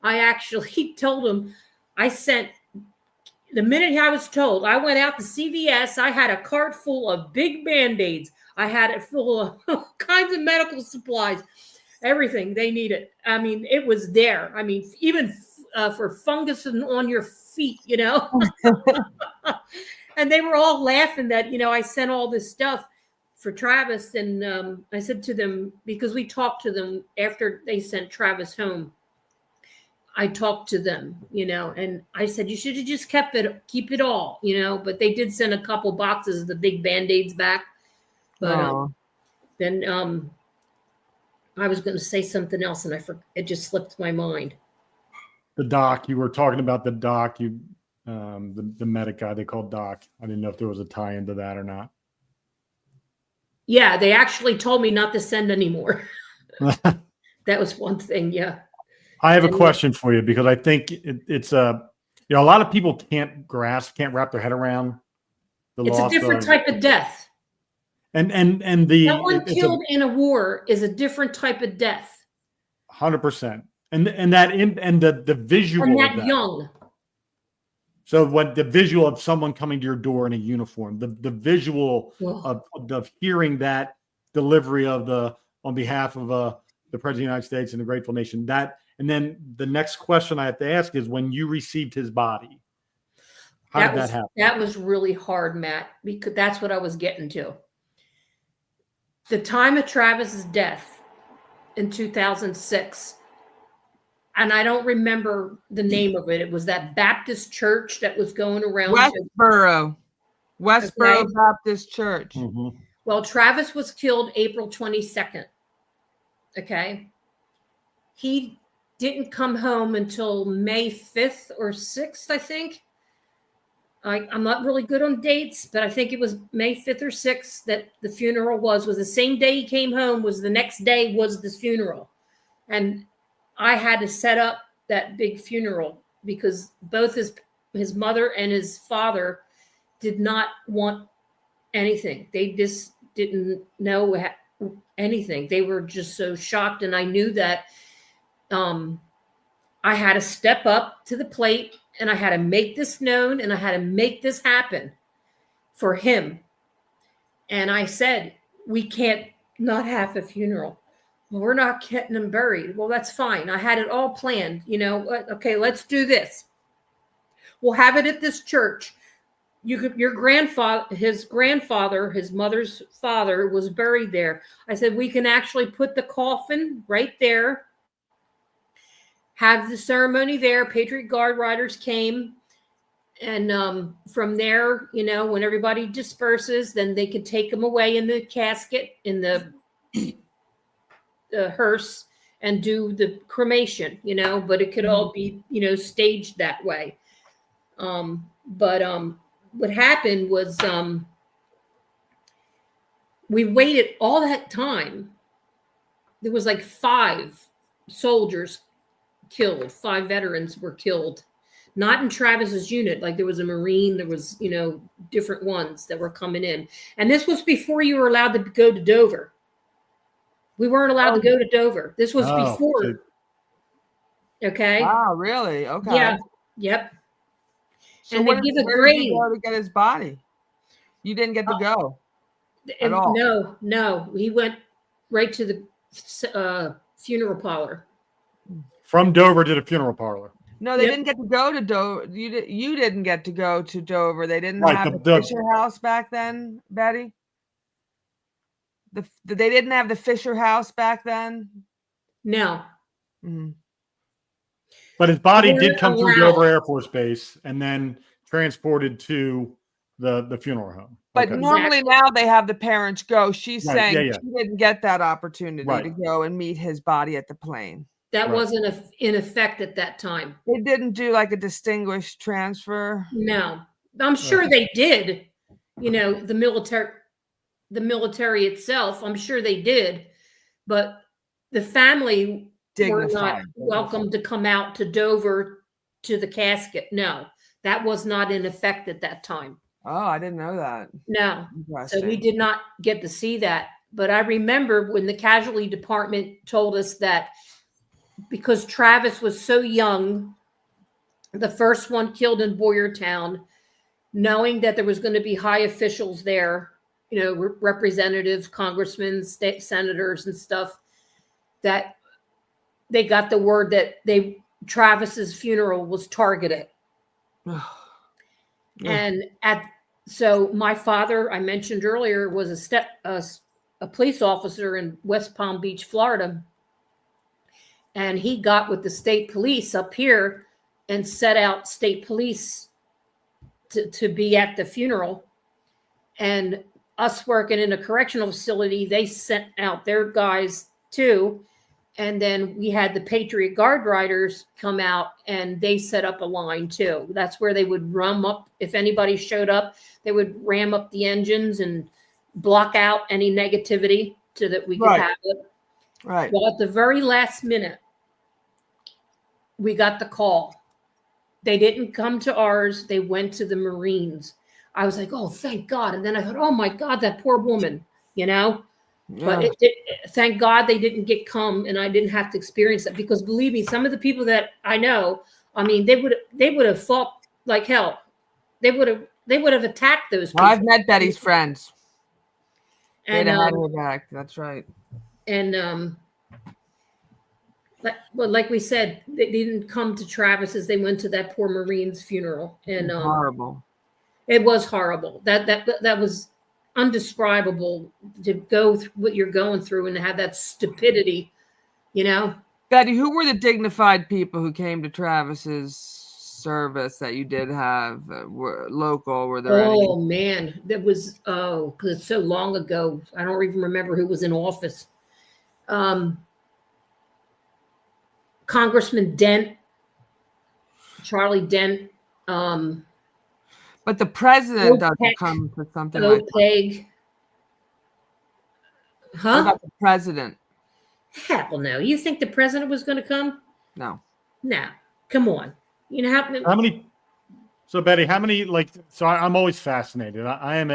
I actually told him, the minute I was told, I went out to CVS. I had a cart full of big Band-Aids. I had it full of all kinds of medical supplies, everything they needed. I mean, it was there. I mean, even for fungus on your feet, And they were all laughing that, I sent all this stuff for Travis. And I said to them, because we talked to them after they sent Travis home, I talked to them, and I said, you should have just keep it all, but they did send a couple boxes of the big Band-Aids back. But then I was going to say something else and it just slipped my mind. The doc, you were talking about the doc, the medic guy they called Doc. I didn't know if there was a tie into that or not. Yeah, they actually told me not to send anymore. That was one thing. Yeah. I have a question for you, because I think it's a lot of people can't wrap their head around the loss. It's a different type of death. And someone killed in a war is a different type of death. 100%. And the visual and of that. Young. So what the visual of someone coming to your door in a uniform, the visual of hearing that delivery on behalf of the President of the United States and the grateful nation, and then the next question I have to ask is, when you received his body, how did that happen? That was really hard, Matt, because that's what I was getting to. The time of Travis's death in 2006, and I don't remember the name of it. It was that Baptist church that was going around. Westboro Baptist Church. Mm-hmm. Well, Travis was killed April 22nd. Okay. He didn't come home until May 5th or 6th, I think. I'm not really good on dates, but I think it was May 5th or 6th that the funeral was the same day he came home, was the next day was this funeral. And I had to set up that big funeral because both his mother and his father did not want anything. They just didn't know anything. They were just so shocked. And I knew that I had to step up to the plate and I had to make this known and I had to make this happen for him. And I said, we can't not have a funeral. Well, we're not getting him buried. Well, that's fine. I had it all planned, okay, let's do this. We'll have it at this church. Your grandfather, his mother's father was buried there. I said, we can actually put the coffin right there, have the ceremony there. Patriot Guard riders came. And from there, when everybody disperses, then they can take them away in the casket, in the hearse, and do the cremation, but it could all be, staged that way. But what happened was we waited all that time. There was like 5 soldiers killed, 5 veterans were killed. Not in Travis's unit. Like there was a Marine, there was, different ones that were coming in. And this was before you were allowed to go to Dover. We weren't allowed to go to Dover. This was before. Okay. Wow, really? Okay. Yeah. Yep. So and where they did give a he grade. go to get his body? You didn't get to go at all. No. He went right to the funeral parlor. From Dover to the funeral parlor. No, they didn't get to go to Dover. You didn't get to go to Dover. They didn't Right, have the Fisher House back then, Betty. They didn't have the Fisher House back then. No. Mm. But his body did come through Dover Air Force Base and then transported to the funeral home. But normally now they have the parents go. She's saying yeah. she didn't get that opportunity to go and meet his body at the plane. That wasn't in effect at that time. They didn't do like a distinguished transfer. No, I'm sure they did. The military itself, I'm sure they did, but the family were not welcome to come out to Dover to the casket. No, that was not in effect at that time. Oh, I didn't know that. No, so we did not get to see that. But I remember when the casualty department told us that because Travis was so young, the first one killed in Boyertown, knowing that there was going to be high officials there, representatives, congressmen, state senators and stuff, that they got the word that Travis's funeral was targeted. And so my father, I mentioned earlier, was a police officer in West Palm Beach, Florida. And he got with the state police up here and set out state police to be at the funeral. And us working in a correctional facility, they sent out their guys too. And then we had the Patriot Guard riders come out and they set up a line too. That's where they would ram up. If anybody showed up, they would ram up the engines and block out any negativity so that we could have it. Right. Well, at the very last minute, we got the call. They didn't come to ours. They went to the Marines. I was like, oh, thank God. And then I thought, oh my God, that poor woman, Yeah. But thank God they didn't come and I didn't have to experience that, because believe me, some of the people that I know, I mean, they would have fought like hell. They would have attacked those people. I've met Betty's friends. And had her back. That's right. And but like we said, they didn't come to Travis's. They went to that poor Marine's funeral, and horrible. It was horrible. That was undescribable to go through what you're going through and to have that stupidity, Betty, who were the dignified people who came to Travis's service that you did have? Were local? Were there any? Oh man, that was because it's so long ago. I don't even remember who was in office. Congressman Dent, Charlie Dent. But the president doesn't come to something like that. Huh? What about the president? Hell no. You think the president was going to come? No. No. Come on. How many? So Betty, how many? I'm always fascinated. I am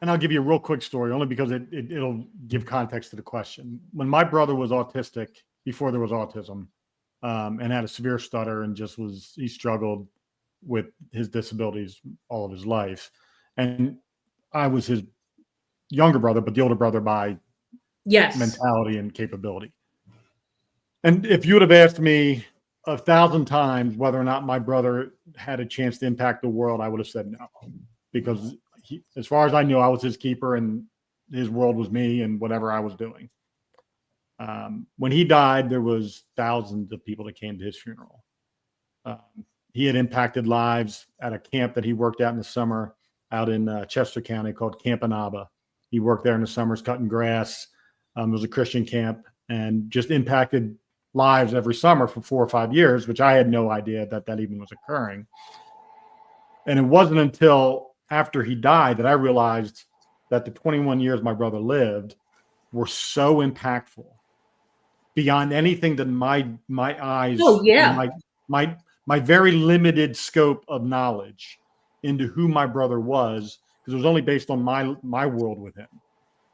and I'll give you a real quick story, only because it'll give context to the question. When my brother was autistic, before there was autism, and had a severe stutter and he struggled with his disabilities all of his life. And I was his younger brother, but the older brother by mentality and capability. And if you would have asked me 1,000 times whether or not my brother had a chance to impact the world, I would have said no, because as far as I knew, I was his keeper and his world was me and whatever I was doing. When he died, there was thousands of people that came to his funeral. He had impacted lives at a camp that he worked at in the summer out in Chester County called Camp Anaba. He worked there in the summers cutting grass. It was a Christian camp, and just impacted lives every summer for 4 or 5 years, which I had no idea that even was occurring. And it wasn't until after he died that I realized that the 21 years my brother lived were so impactful beyond anything that my eyes, Oh, yeah. my very limited scope of knowledge into who my brother was, because it was only based on my world with him.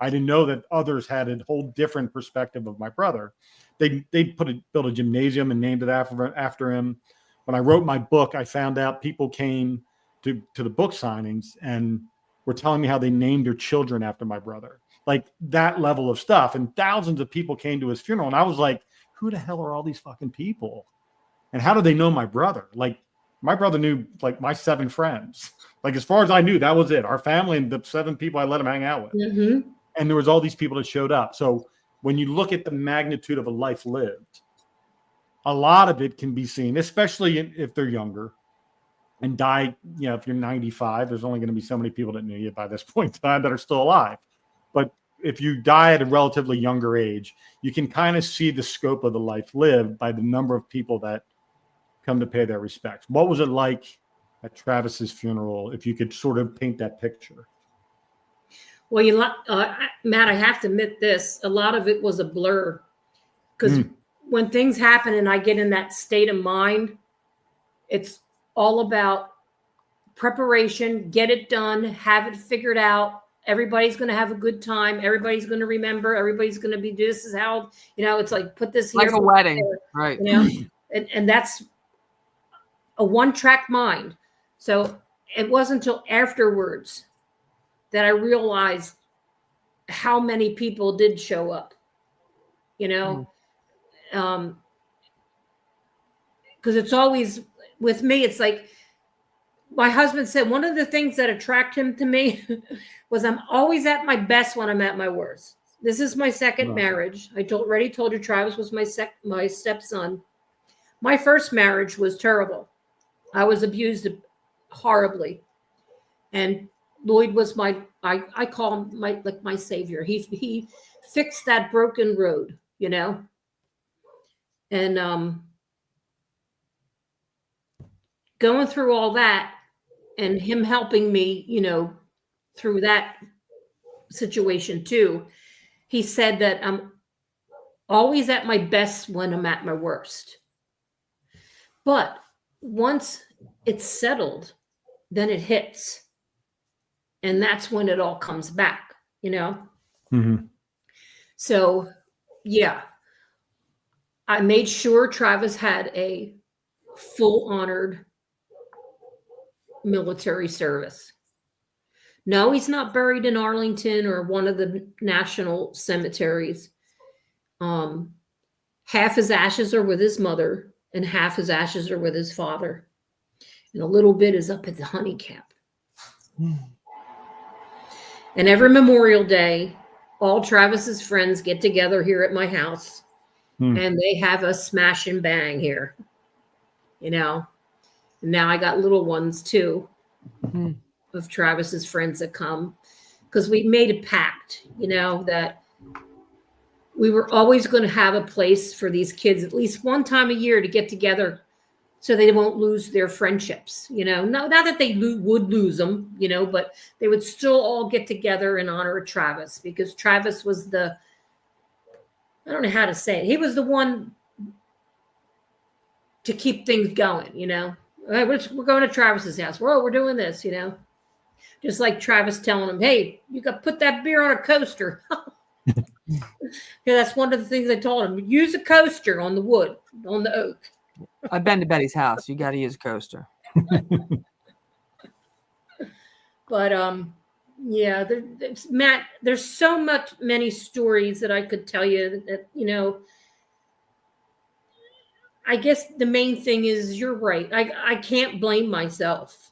I didn't know that others had a whole different perspective of my brother. They built a gymnasium and named it after him. When I wrote my book, I found out people came to the book signings and were telling me how they named their children after my brother. Like that level of stuff. And thousands of people came to his funeral. And I was like, who the hell are all these fucking people? And how do they know my brother? Like my brother knew like my 7 friends. Like as far as I knew, that was it. Our family and the 7 people I let him hang out with. Mm-hmm. And there was all these people that showed up. So when you look at the magnitude of a life lived, a lot of it can be seen, especially if they're younger and die. You know, if you're 95, there's only going to be so many people that knew you by this point in time that are still alive. But if you die at a relatively younger age, you can kind of see the scope of the life lived by the number of people that come to pay their respects. What was it like at Travis's funeral, if you could sort of paint that picture? Well, Matt, I have to admit this. A lot of it was a blur because when things happen and I get in that state of mind, it's all about preparation, get it done, have it figured out. Everybody's going to have a good time. Everybody's going to remember. Everybody's going to be, this is how, it's like, put this here. Like a wedding, right. And that's a one-track mind. So it wasn't until afterwards that I realized how many people did show up, because it's always with me. It's like my husband said, one of the things that attracted him to me was I'm always at my best when I'm at my worst. This is my second marriage. I already told you Travis was my stepson. My first marriage was terrible. I was abused horribly. And Lloyd was I call him my savior. He fixed that broken road, and going through all that and him helping me, through that situation too. He said that I'm always at my best when I'm at my worst. But once it's settled, then it hits. And that's when it all comes back, Mm-hmm. So, yeah, I made sure Travis had a full honored military service. No, he's not buried in Arlington or one of the national cemeteries. Half his ashes are with his mother and half his ashes are with his father. And a little bit is up at the honey camp. And every Memorial Day, all Travis's friends get together here at my house and they have a smash and bang here, And now I got little ones too of Travis's friends that come because we made a pact, that we were always going to have a place for these kids at least one time a year to get together so they won't lose their friendships, not that they would lose them, but they would still all get together in honor of Travis because Travis was I don't know how to say it. He was the one to keep things going, We're going to Travis's house. We're doing this, just like Travis telling him, hey, you got to put that beer on a coaster. Yeah, that's one of the things I told him. Use a coaster on the wood, on the oak. I've been to Betty's house. You got to use a coaster. But yeah, Matt, there's so many stories that I could tell you that I guess the main thing is you're right. I can't blame myself.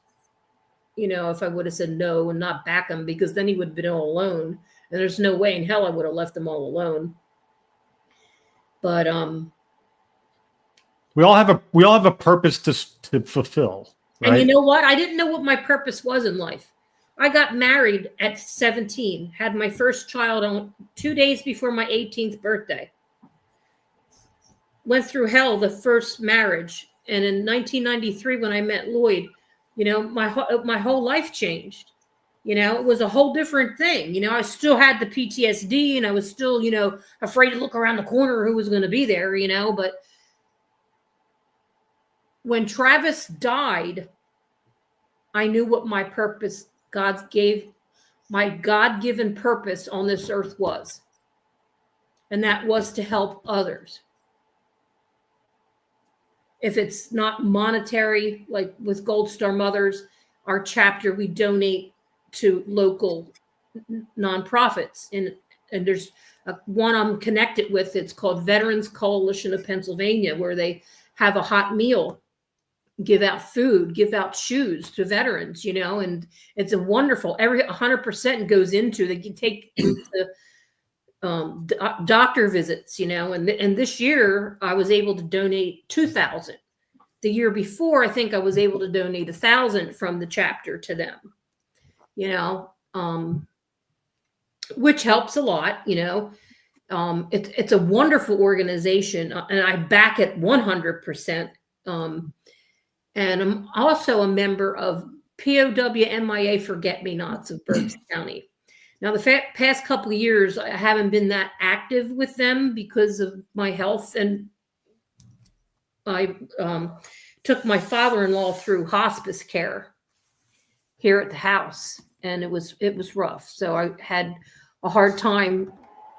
If I would have said no and not back him, because then he would have been all alone, and there's no way in hell I would have left him all alone. But we all have a purpose to fulfill. Right? And you know what? I didn't know what my purpose was in life. I got married at 17, had my first child on 2 days before my 18th birthday. Went through hell the first marriage. And in 1993, when I met Lloyd, You know, my whole life changed. You know, it was a whole different thing. You know, I still had the PTSD and I was still, you know, afraid to look around the corner who was going to be there, you know, but when Travis died, I knew what my purpose, my God-given purpose on this earth was. And that was to help others. If it's not monetary, like with Gold Star Mothers, our chapter, we donate to local nonprofits. And there's one I'm connected with. It's called Veterans Coalition of Pennsylvania, where they have a hot meal, give out food, give out shoes to veterans, you know, and it's a wonderful, 100% goes into, they can take the doctor visits, you know, and this year I was able to donate 2,000. The year before, I think I was able to donate 1,000 from the chapter to them, you know, which helps a lot, you know. It's a wonderful organization, and I back it 100%. And I'm also a member of POWMIA Forget-Me-Nots of Berks County. Now, the past couple of years, I haven't been that active with them because of my health, and I took my father-in-law through hospice care here at the house, and it was rough. So I had a hard time,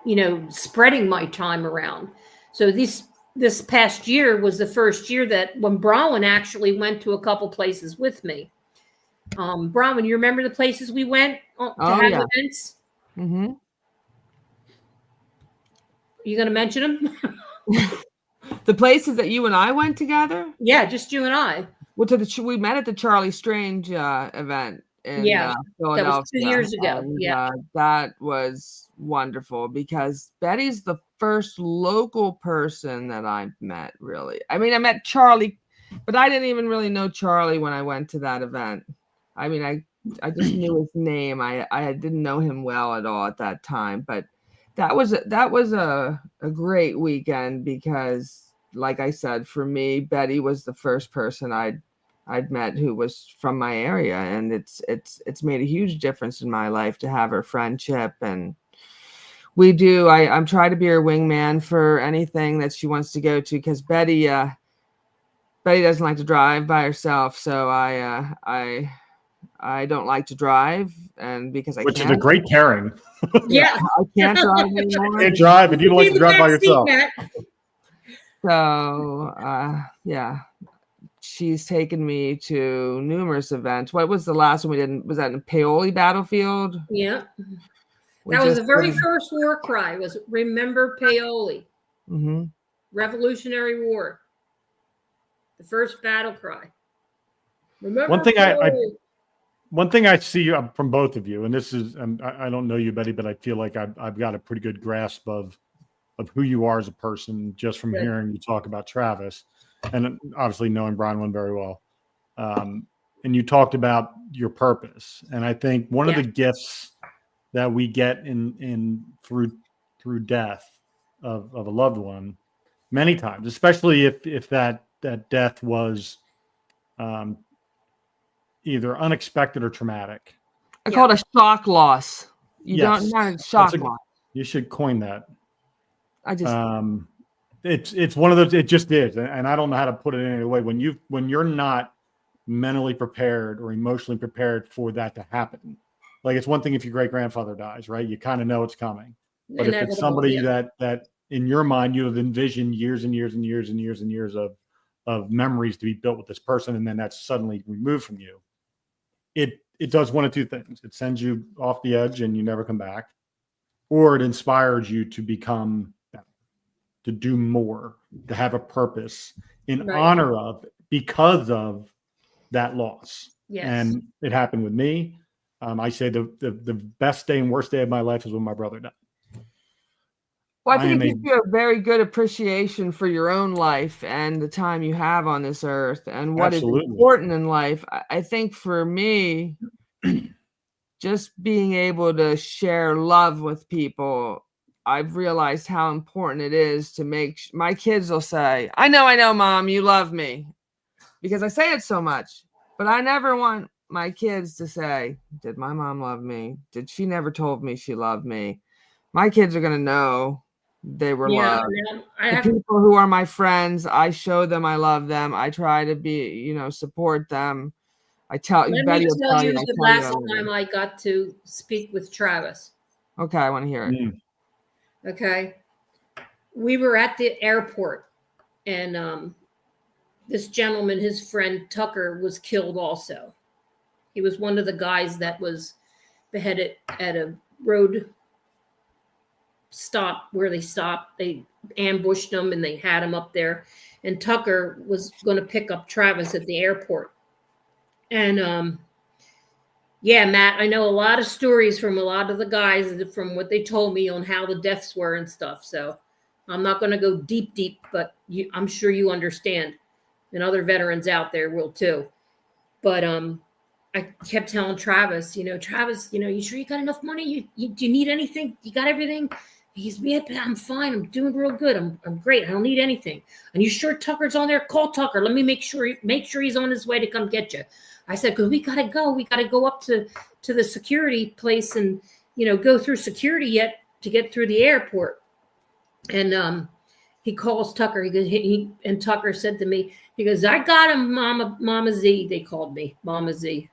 you know, spreading my time around. So this past year was the first year that when Bronwyn actually went to a couple places with me. Bronwyn, you remember the places we went to have events? Mm-hmm. You going to mention them? The places that you and I went together? Yeah, just you and I. Well, we met at the Charlie Strange event in Philadelphia. That was 2 years ago. And, that was wonderful because Betty's the first local person that I've met, really. I mean, I met Charlie, but I didn't even really know Charlie when I went to that event. I mean, I just knew his name. I didn't know him well at all at that time, but that was a great weekend because, like I said, for me, Betty was the first person I'd met who was from my area, and it's made a huge difference in my life to have her friendship. And I'm trying to be her wingman for anything that she wants to go to, because Betty doesn't like to drive by herself, so I don't like to drive, and because which is a great pairing. Yeah, I can't drive anymore. You can't drive, and you don't like to drive by yourself. So yeah, she's taken me to numerous events. What was the last one we did? Was that in Paoli Battlefield? Yeah, that was the very first war cry. Was remember Paoli? Mm-hmm. Revolutionary War. The first battle cry. Remember one thing I see from both of you, and this is, I don't know you, Betty, but I feel like I've got a pretty good grasp of who you are as a person just from hearing you talk about Travis, and obviously knowing Bronwyn very well. And you talked about your purpose, and I think one of the gifts that we get in through death of a loved one, many times, especially if that death was either unexpected or traumatic. I call it a shock loss. Not a shock loss. You should coin that. I just it's one of those. It just is, and I don't know how to put it in any way. When you're not mentally prepared or emotionally prepared for that to happen, like it's one thing if your great grandfather dies, right? You kind of know it's coming. But if it's somebody that in your mind you have envisioned years and years and years and years and years of memories to be built with this person, and then that's suddenly removed from you, it does one of two things. It sends you off the edge and you never come back, or it inspires you to become better, to do more, to have a purpose in honor of, because of that loss. Yes. And it happened with me. I say the best day and worst day of my life is when my brother died. Well, I think it gives you a very good appreciation for your own life and the time you have on this earth and what is important in life. I think for me, just being able to share love with people, I've realized how important it is to make my kids will say, I know, Mom, you love me, because I say it so much. But I never want my kids to say, did my mom love me? Did she never told me she loved me? My kids are going to know they were Yeah, loved. now I The have people who are my friends, I show them I love them. I try to be, support them. I tell you, let me Betty will tell tell you, you I the tell you I last love time you. I got to speak with Travis. Okay, I want to hear it. Mm. Okay. We were at the airport, and this gentleman, his friend Tucker, was killed also. He was one of the guys that was beheaded at a road stop where they stopped. They ambushed him and they had him up there. And Tucker was going to pick up Travis at the airport. And yeah, Matt, I know a lot of stories from a lot of the guys from what they told me on how the deaths were and stuff. So I'm not going to go deep, but I'm sure you understand. And other veterans out there will too. But I kept telling Travis, Travis, you sure you got enough money? Do you need anything? You got everything? He's, yeah, I'm fine. I'm doing real good. I'm great. I don't need anything. And you sure Tucker's on there? Call Tucker. Let me make sure he's on his way to come get you. I said, because we gotta go. We gotta go up to the security place and go through security yet to get through the airport. And he calls Tucker. He goes, and Tucker said to me, he goes, I got him, Mama Z. They called me Mama Z.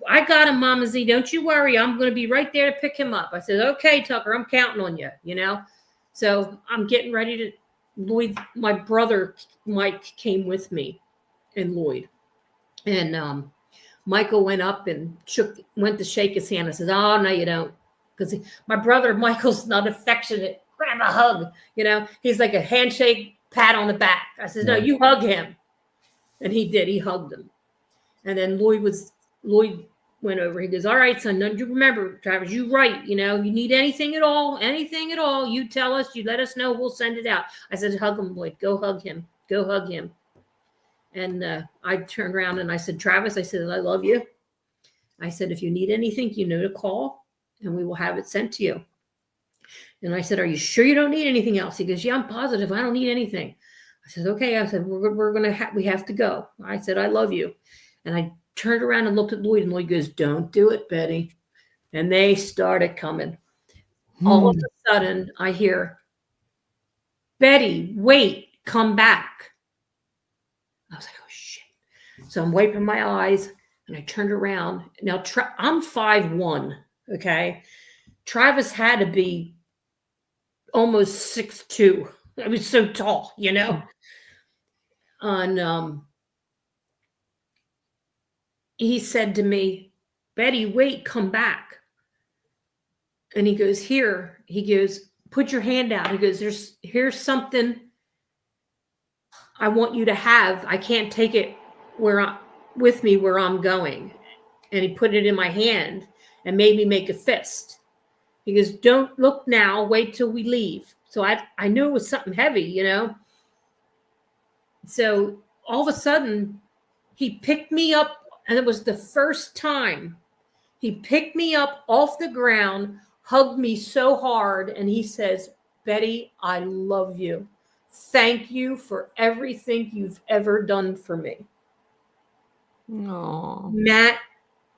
I got him, Mama Z. Don't you worry. I'm going to be right there to pick him up. I said, okay, Tucker, I'm counting on you, So I'm getting ready to, Lloyd, my brother, Mike, came with me, and Lloyd. And Michael went up and went to shake his hand. I said, oh, no, you don't. Because my brother, Michael's not affectionate. Grab a hug. He's like a handshake, pat on the back. I said, no, you hug him. And he did. He hugged him. And then Lloyd went over. He goes, all right, son, don't you remember, Travis, you right. You need anything at all, you tell us, you let us know, we'll send it out. I said, hug him, Lloyd. Go hug him. Go hug him. And I turned around and I said, Travis, I said, I love you. I said, if you need anything, to call and we will have it sent to you. And I said, are you sure you don't need anything else? He goes, yeah, I'm positive. I don't need anything. I said, okay. I said, we have to go. I said, I love you. And I turned around and looked at Lloyd, and Lloyd goes, don't do it, Betty. And they started coming. All of a sudden, I hear, Betty, wait, come back. I was like, oh, shit. So I'm wiping my eyes, and I turned around. Now, I'm 5'1", okay? Travis had to be almost 6'2". I was so tall, And he said to me, Betty, wait, come back. And he goes, here. He goes, put your hand out. He goes, here's something I want you to have. I can't take it with me where I'm going. And he put it in my hand and made me make a fist. He goes, don't look now. Wait till we leave. So I knew it was something heavy, So all of a sudden, he picked me up, and it was the first time he picked me up off the ground, hugged me so hard, and he says, Betty, I love you. Thank you for everything you've ever done for me. No. Matt,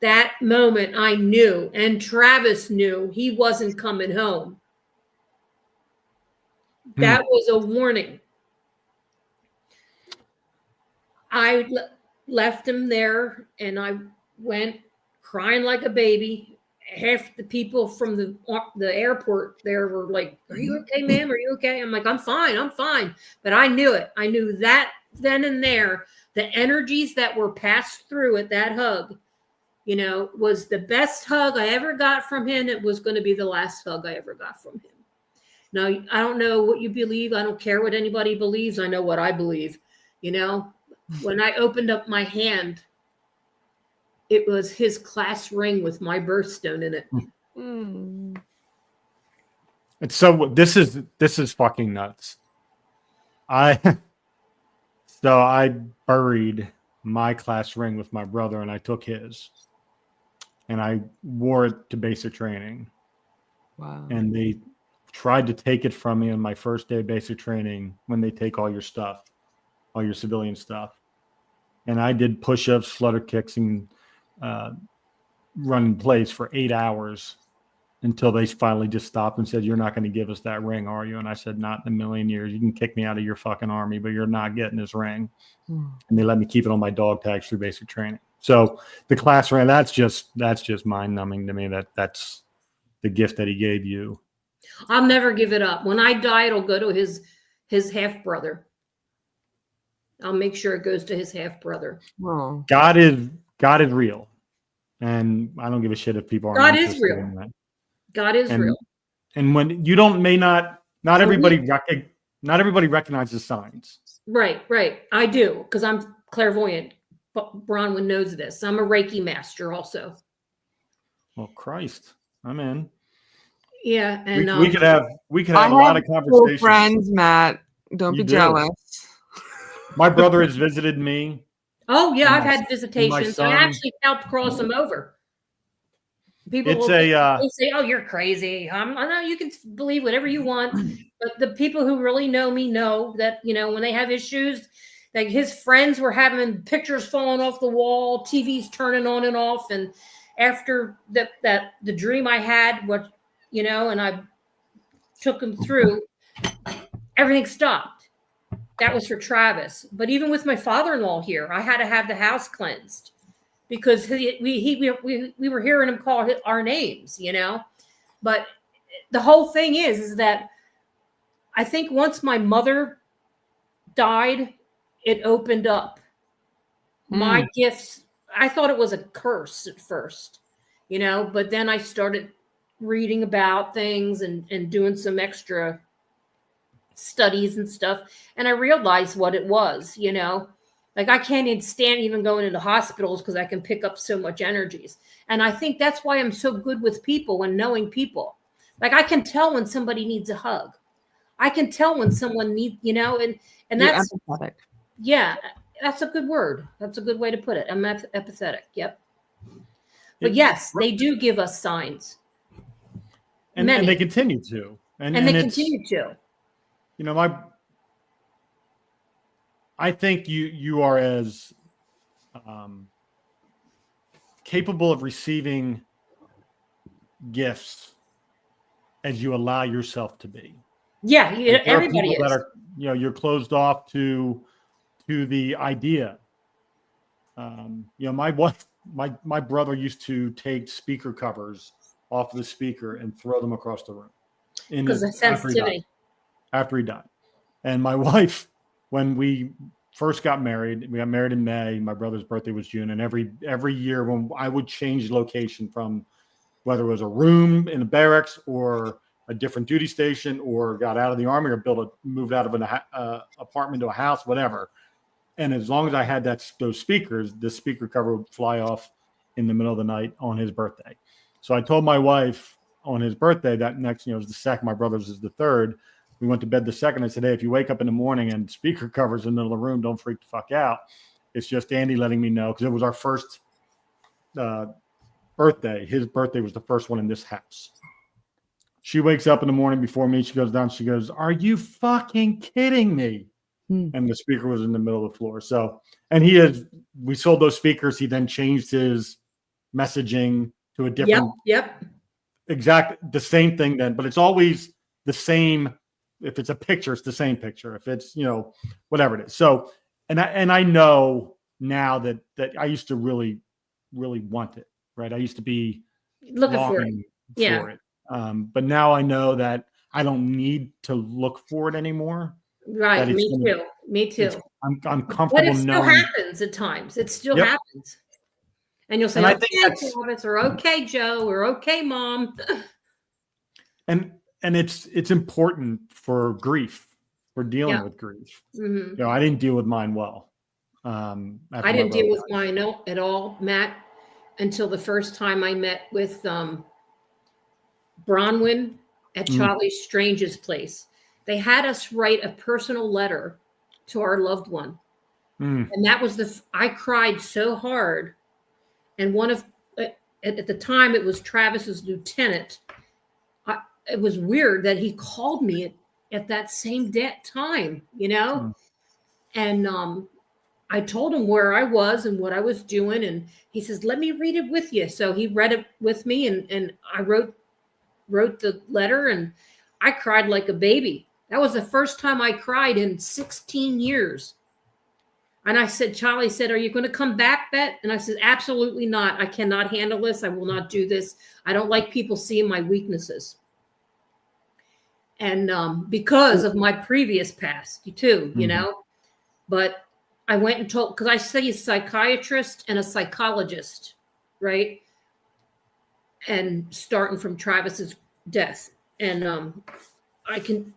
that moment I knew, and Travis knew he wasn't coming home. That was a warning. I left him there, and I went crying like a baby. Half the people from the airport there were like, are you okay, ma'am? Are you okay? I'm like, I'm fine. But I knew it. I knew that then and there, the energies that were passed through at that hug, was the best hug I ever got from him. It was going to be the last hug I ever got from him. Now, I don't know what you believe. I don't care what anybody believes. I know what I believe. When I opened up my hand, it was his class ring with my birthstone in it. And so this is fucking nuts. I buried my class ring with my brother, and I took his, and I wore it to basic training. Wow. And they tried to take it from me on my first day of basic training when they take all your stuff, all your civilian stuff. and I did push-ups, flutter kicks, and run in place for 8 hours until they finally just stopped and said, "You're not going to give us that ring, are you?" And I said, "Not in a million years. You can kick me out of your fucking army, but you're not getting this ring." And they let me keep it on my dog tags through basic training. So the class ring, that's just mind numbing to me. That's the gift that he gave you. I'll never give it up. When I die, it'll go to his half brother. I'll make sure it goes to his half brother. Oh. God is real, and I don't give a shit if people aren't. God is interested real. in that. God is real. And when you not everybody recognizes signs. Right. I do, because I'm clairvoyant. But Bronwyn knows this. I'm a Reiki master also. Well, Christ, I'm in. Yeah, and we could have I a lot of cool conversations. friends, Matt. Don't You be do. jealous. My brother has visited me. oh yeah, and I've had visitations. I son- actually helped cross them over. People It's will a say, "Oh, you're crazy." I know you can believe whatever you want, but the people who really know me know that when they have issues, like his friends were having pictures falling off the wall, TVs turning on and off, and after that the dream I had, and I took him through, everything stopped. That was for Travis. But even with my father-in-law here, I had to have the house cleansed because we were hearing him call our names, But the whole thing is that I think once my mother died, it opened up my gifts. I thought it was a curse at first, but then I started reading about things and doing some extra studies and stuff, and I realized what it was. Like I can't even stand even going into hospitals because I can pick up so much energies. And I think that's why I'm so good with people and knowing people. Like I can tell when somebody needs a hug. I can tell when someone needs, and that's empathetic. Yeah, that's a good word. That's a good way to put it. I'm empathetic. Yep. But yes, they do give us signs. and they continue to. And they it's, continue to. I think you are as capable of receiving gifts as you allow yourself to be. Yeah, everybody is. That are, you're closed off to the idea. My wife, my brother used to take speaker covers off the speaker and throw them across the room. Because of sensitivity. After he died. And my wife, when we first got married, we got married in May. My brother's birthday was June. And every year when I would change location from whether it was a room in a barracks or a different duty station or got out of the army or moved out of an apartment to a house, whatever. And as long as I had those speakers, the speaker cover would fly off in the middle of the night on his birthday. So I told my wife on his birthday that next, it was the second, my brother's is the third. We went to bed the second. I said, hey, if you wake up in the morning and speaker covers in the middle of the room, don't freak the fuck out. It's just Andy letting me know, because it was our first birthday. His birthday was the first one in this house. She wakes up in the morning before me. She goes down. She goes, are you fucking kidding me? And the speaker was in the middle of the floor. So, and we sold those speakers. He then changed his messaging to a different, the same thing then, but it's always the same. If it's a picture, it's the same picture. If it's, whatever it is. So, and I know now that I used to really, really want it, right? I used to be looking for it. But now I know that I don't need to look for it anymore. Right. Me too. I'm comfortable. But it still happens at times. It still happens. And you'll say, okay, Travis, or okay, Joe, or okay, Mom. And it's important for grief, for dealing with grief. Mm-hmm. I didn't deal with mine well. I didn't deal with mine at all, Matt, until the first time I met with Bronwyn at Charlie Strange's place. They had us write a personal letter to our loved one. And that was I cried so hard. And at the time it was Travis's lieutenant. It was weird that he called me at that same time, And I told him where I was and what I was doing. And he says, let me read it with you. So he read it with me, and I wrote the letter, and I cried like a baby. That was the first time I cried in 16 years. And I said, Charlie said, are you going to come back, Bet? And I said, absolutely not. I cannot handle this. I will not do this. I don't like people seeing my weaknesses. And because of my previous past, too, you know. But I went and told, because I see a psychiatrist and a psychologist, right? And starting from Travis's death. And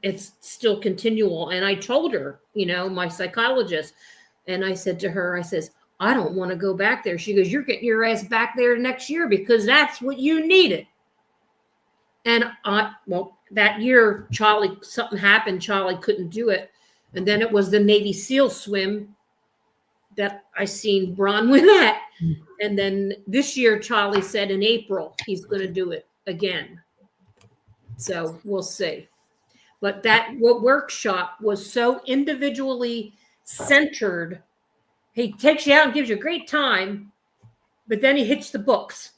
it's still continual. And I told her, you know, my psychologist, and I said to her, I says, I don't want to go back there. She goes, you're getting your ass back there next year because that's what you needed. And well, that year, something happened. Charlie couldn't do it. And then it was the Navy SEAL swim that I seen Bron win at. And then this year, Charlie said in April, he's going to do it again. So we'll see. But that workshop was so individually centered. He takes you out and gives you a great time, but then he hits the books.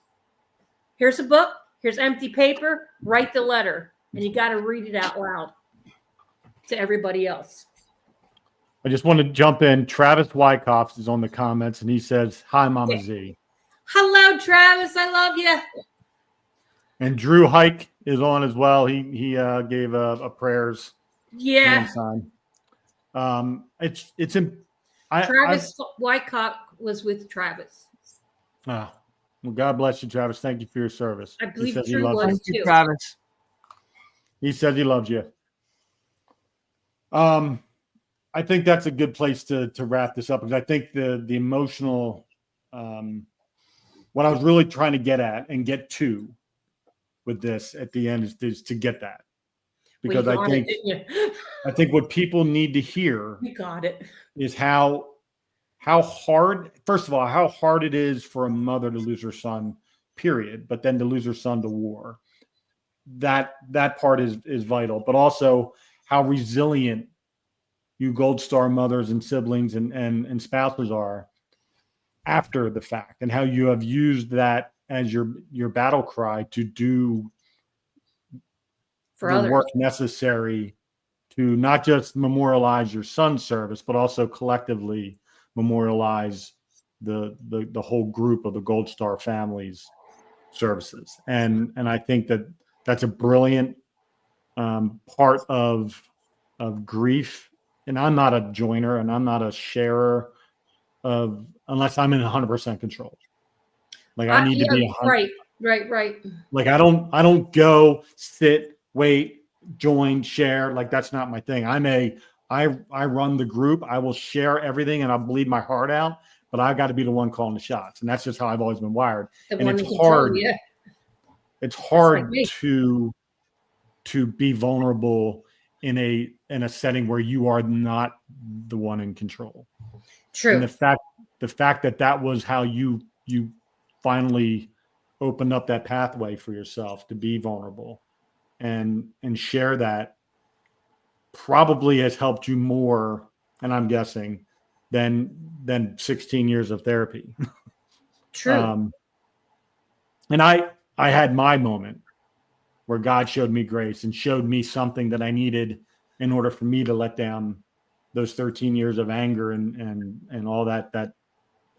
Here's a book. Here's empty paper. Write the letter. And you got to read it out loud to everybody else. I just want to jump in. Travis Wyckoff is on the comments, and he says, hi, Mama Z. Hello, Travis. I love you. And Drew Hike is on as well. He gave a prayers. Yeah. Sign. Travis Wyckoff was with Travis. Well, God bless you, Travis. Thank you for your service. I believe he Drew was too. Travis. He said he loves you. I think that's a good place to wrap this up, because I think the emotional, what I was really trying to get at and get to with this at the end is to get that, because I think what people need to hear you got it. is how hard, first of all, how hard it is for a mother to lose her son, period, but then to lose her son to war. That part is vital, but also how resilient you Gold Star mothers and siblings and spouses are after the fact, and how you have used that as your battle cry to do for the others. Work necessary to not just memorialize your son's service, but also collectively memorialize the whole group of the Gold Star family's services. And I think that's a brilliant part of grief. And I'm not a joiner, and I'm not a sharer of, unless I'm in 100% control. Like I need to be 100%. Right. Like I don't go, sit, wait, join, share. Like that's not my thing. I run the group. I will share everything, and I'll bleed my heart out, but I got to be the one calling the shots. And that's just how I've always been wired. And it's hard. It's hard to be vulnerable in a setting where you are not the one in control. True. And the fact that was how you finally opened up that pathway for yourself to be vulnerable and share that probably has helped you more, and I'm guessing, than 16 years of therapy. True. And I had my moment where God showed me grace and showed me something that I needed in order for me to let down those 13 years of anger and all that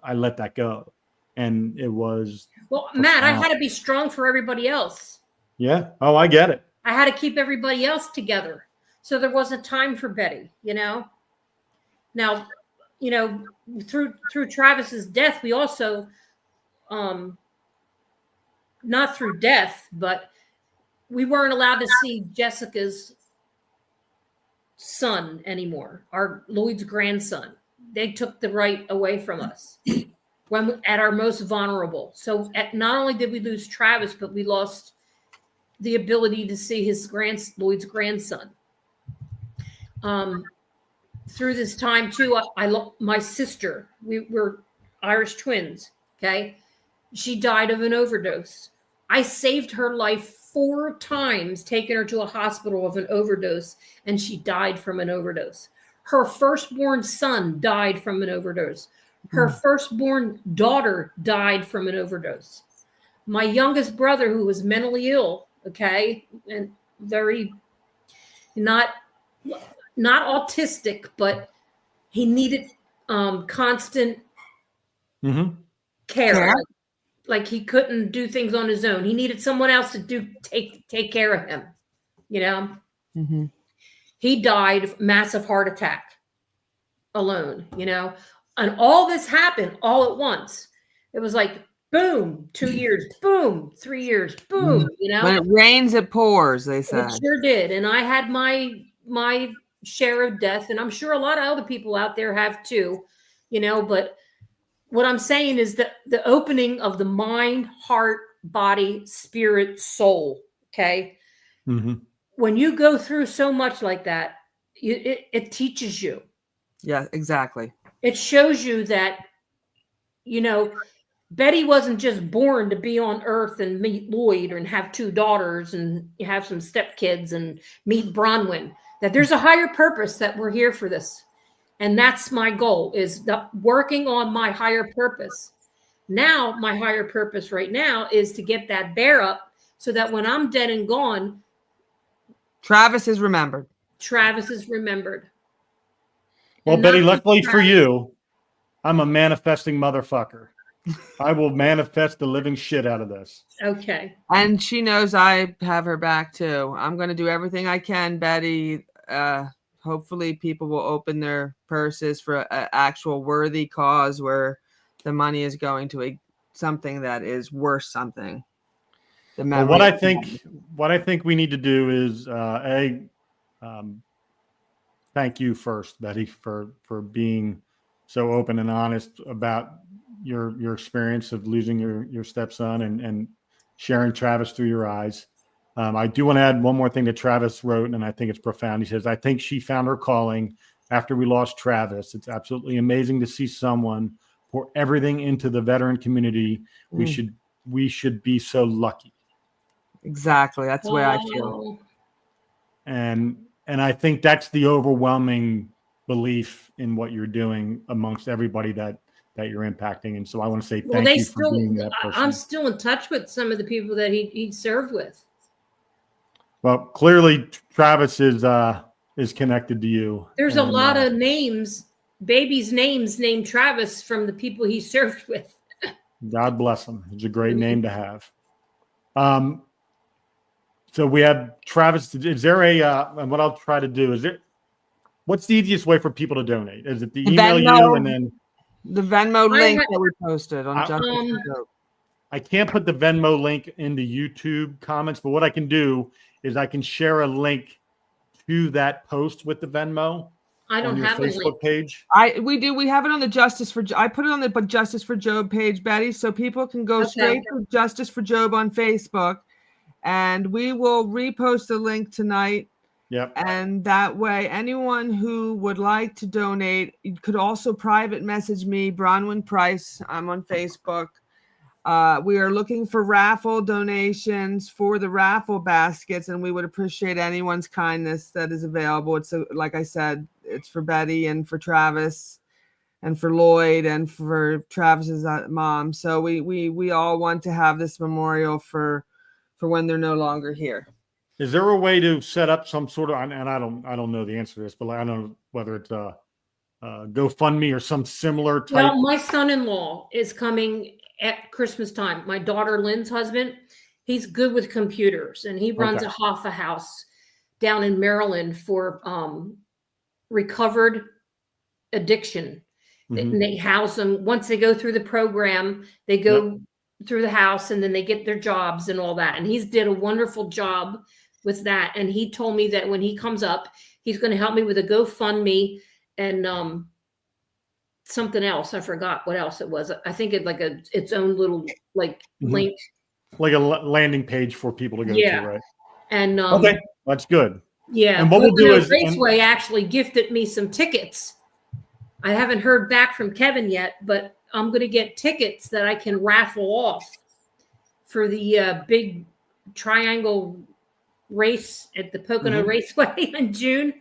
I let that go. And it was Matt, I had to be strong for everybody else. Yeah. Oh, I get it. I had to keep everybody else together. So there wasn't time for Betty, you know? Now, you know, through Travis's death, we also, not through death, but we weren't allowed to see Jessica's son anymore, Lloyd's grandson. They took the right away from us at our most vulnerable. So not only did we lose Travis, but we lost the ability to see Lloyd's grandson. Through this time too, my sister, we were Irish twins. Okay. She died of an overdose. I saved her life 4 times, taking her to a hospital of an overdose, and she died from an overdose. Her firstborn son died from an overdose. Her firstborn daughter died from an overdose. My youngest brother, who was mentally ill, okay, and very not autistic, but he needed constant Mm-hmm. care. Like he couldn't do things on his own. He needed someone else to take care of him. You know, Mm-hmm. he died of massive heart attack alone. You know, and all this happened all at once. It was like boom, 2 years, boom, 3 years, boom. You know, When it rains, it pours, they said. it sure did. And I had my share of death, and I'm sure a lot of other people out there have too. You know, but what I'm saying is that the opening of the mind, heart, body, spirit, soul. Okay. Mm-hmm. When you go through so much like that, it teaches you. Yeah, exactly. It shows you that, you know, Betty wasn't just born to be on earth and meet Lloyd and have 2 daughters and have some stepkids and meet Bronwyn, that there's a higher purpose, that we're here for this. And that's my goal, is working on my higher purpose. Now, my higher purpose right now is to get that bear up so that when I'm dead and gone, Travis is remembered. Travis is remembered. Well, And Betty, not luckily just for you, I'm a manifesting motherfucker. I will manifest the living shit out of this. Okay. And she knows I have her back too. I'm going to do everything I can, Betty. Hopefully people will open their purses for an actual worthy cause where the money is going to something that is worth something. Well, what I think we need to do is thank you first, Betty, for being so open and honest about your experience of losing your stepson and sharing Travis through your eyes. I do want to add one more thing that Travis wrote, and I think it's profound. He says, I think she found her calling after we lost Travis. It's absolutely amazing to see someone pour everything into the veteran community. We should be so lucky. Exactly. That's the way I feel. And I think that's the overwhelming belief in what you're doing amongst everybody that you're impacting. And so I want to say thank you for being that person. I'm still in touch with some of the people that he served with. Well, clearly Travis is connected to you. There's a lot of names, babies' names named Travis from the people he served with. God bless him. It's a great name to have. So we have Travis. Is there and what I'll try to do is what's the easiest way for people to donate? Is it the email you and then the Venmo link that we posted on Justice for Job? I can't put the Venmo link in the YouTube comments, but what I can do is I can share a link to that post with the Venmo. I don't have a Facebook page. We have it on the Justice for Job. I put it on the Justice for Job page, Betty, so people can go straight to Justice for Job on Facebook, and we will repost the link tonight. Yep. And that way, anyone who would like to donate, you could also private message me, Bronwyn Price. I'm on Facebook. We are looking for raffle donations for the raffle baskets, and we would appreciate anyone's kindness that is available. It's like I said, it's for Betty and for Travis and for Lloyd and for Travis's mom. So we all want to have this memorial for when they're no longer here. Is there a way to set up some sort of, and I don't know the answer to this, but I don't know whether it's a GoFundMe or some similar type? Well, my son-in-law is coming at Christmas time. My daughter Lynn's husband, he's good with computers, and he runs a Hoffa house down in Maryland for recovered addiction. And they house them. Once they go through the program, they go through the house, and then they get their jobs and all that. And he's did a wonderful job with that. And he told me that when he comes up, he's going to help me with a GoFundMe and something else. I forgot what else it was. I think it like its own little link, like a landing page for people to go to, right? And okay, that's good. Yeah, and what we'll do is Raceway actually gifted me some tickets. I haven't heard back from Kevin yet, but I'm going to get tickets that I can raffle off for the big triangle race at the Pocono Raceway in June.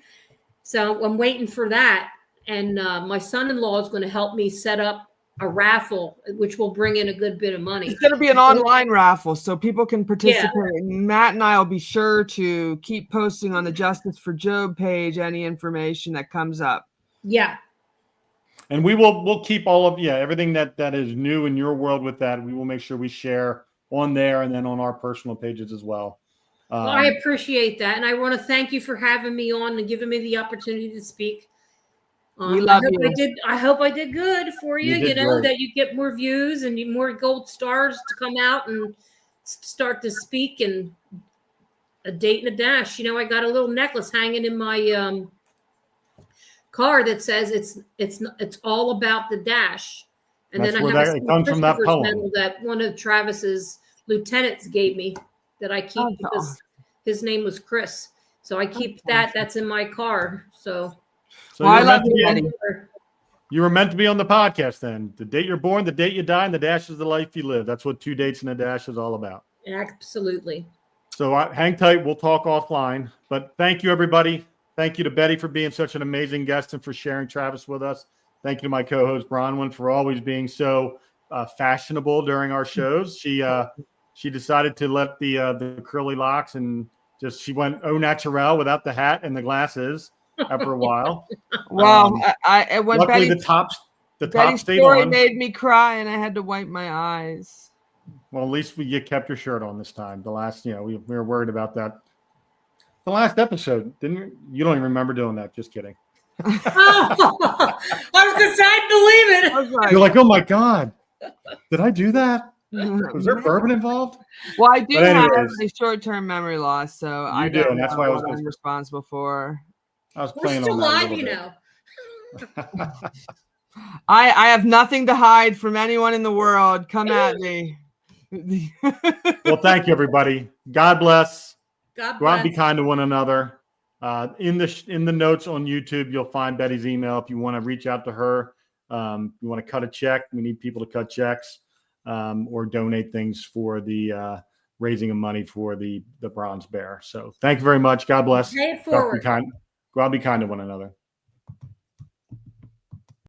So I'm waiting for that. And my son-in-law is going to help me set up a raffle, which will bring in a good bit of money. It's going to be an online raffle, so people can participate. Yeah. Matt and I will be sure to keep posting on the Justice for Job page any information that comes up. Yeah. And we'll keep all of everything that is new in your world with that. We will make sure we share on there and then on our personal pages as well. Well, I appreciate that, and I want to thank you for having me on and giving me the opportunity to speak. We love you. I hope I did good for you. You did know, great. that you get more views and more gold stars to come out and start to speak, and a date and a dash. You know, I got a little necklace hanging in my car that says it's all about the dash. And That's then I where have it comes from, that Christopher's poem. medal that one of Travis's lieutenants gave me that I keep because his name was Chris. So I keep that. That's in my car. So Well, I love you, Eddie. You were meant to be on the podcast then. The date you're born, the date you die, and the dash is the life you live. That's what 2 dates and a dash is all about. Absolutely. So hang tight. We'll talk offline. But thank you, everybody. Thank you to Betty for being such an amazing guest and for sharing Travis with us. Thank you to my co-host Bronwyn for always being so fashionable during our shows. She decided to let the curly locks and she went au naturel without the hat and the glasses after a while. Well, I went. Luckily, Betty's the top stayed story on. made me cry, and I had to wipe my eyes. Well, at least you kept your shirt on this time. The last, we were worried about that. The last episode, didn't you? You don't even remember doing that. Just kidding. I was going to say, I believe it. You're like, oh my God, did I do that? Was there bourbon involved? Well, I do have anyways, a short-term memory loss, so I do, don't and that's know why what I'm responsible for. I was We're playing still on that a live, little you bit. know. I have nothing to hide from anyone in the world. Come at me. Well, thank you, everybody. God bless. God Go out and be bless. kind to one another. In the notes on YouTube, you'll find Betty's email if you want to reach out to her. You want to cut a check. We need people to cut checks or donate things for the raising of money for the Bronze Bear. So thank you very much. God bless. Pay it Go out forward. and be kind to one another.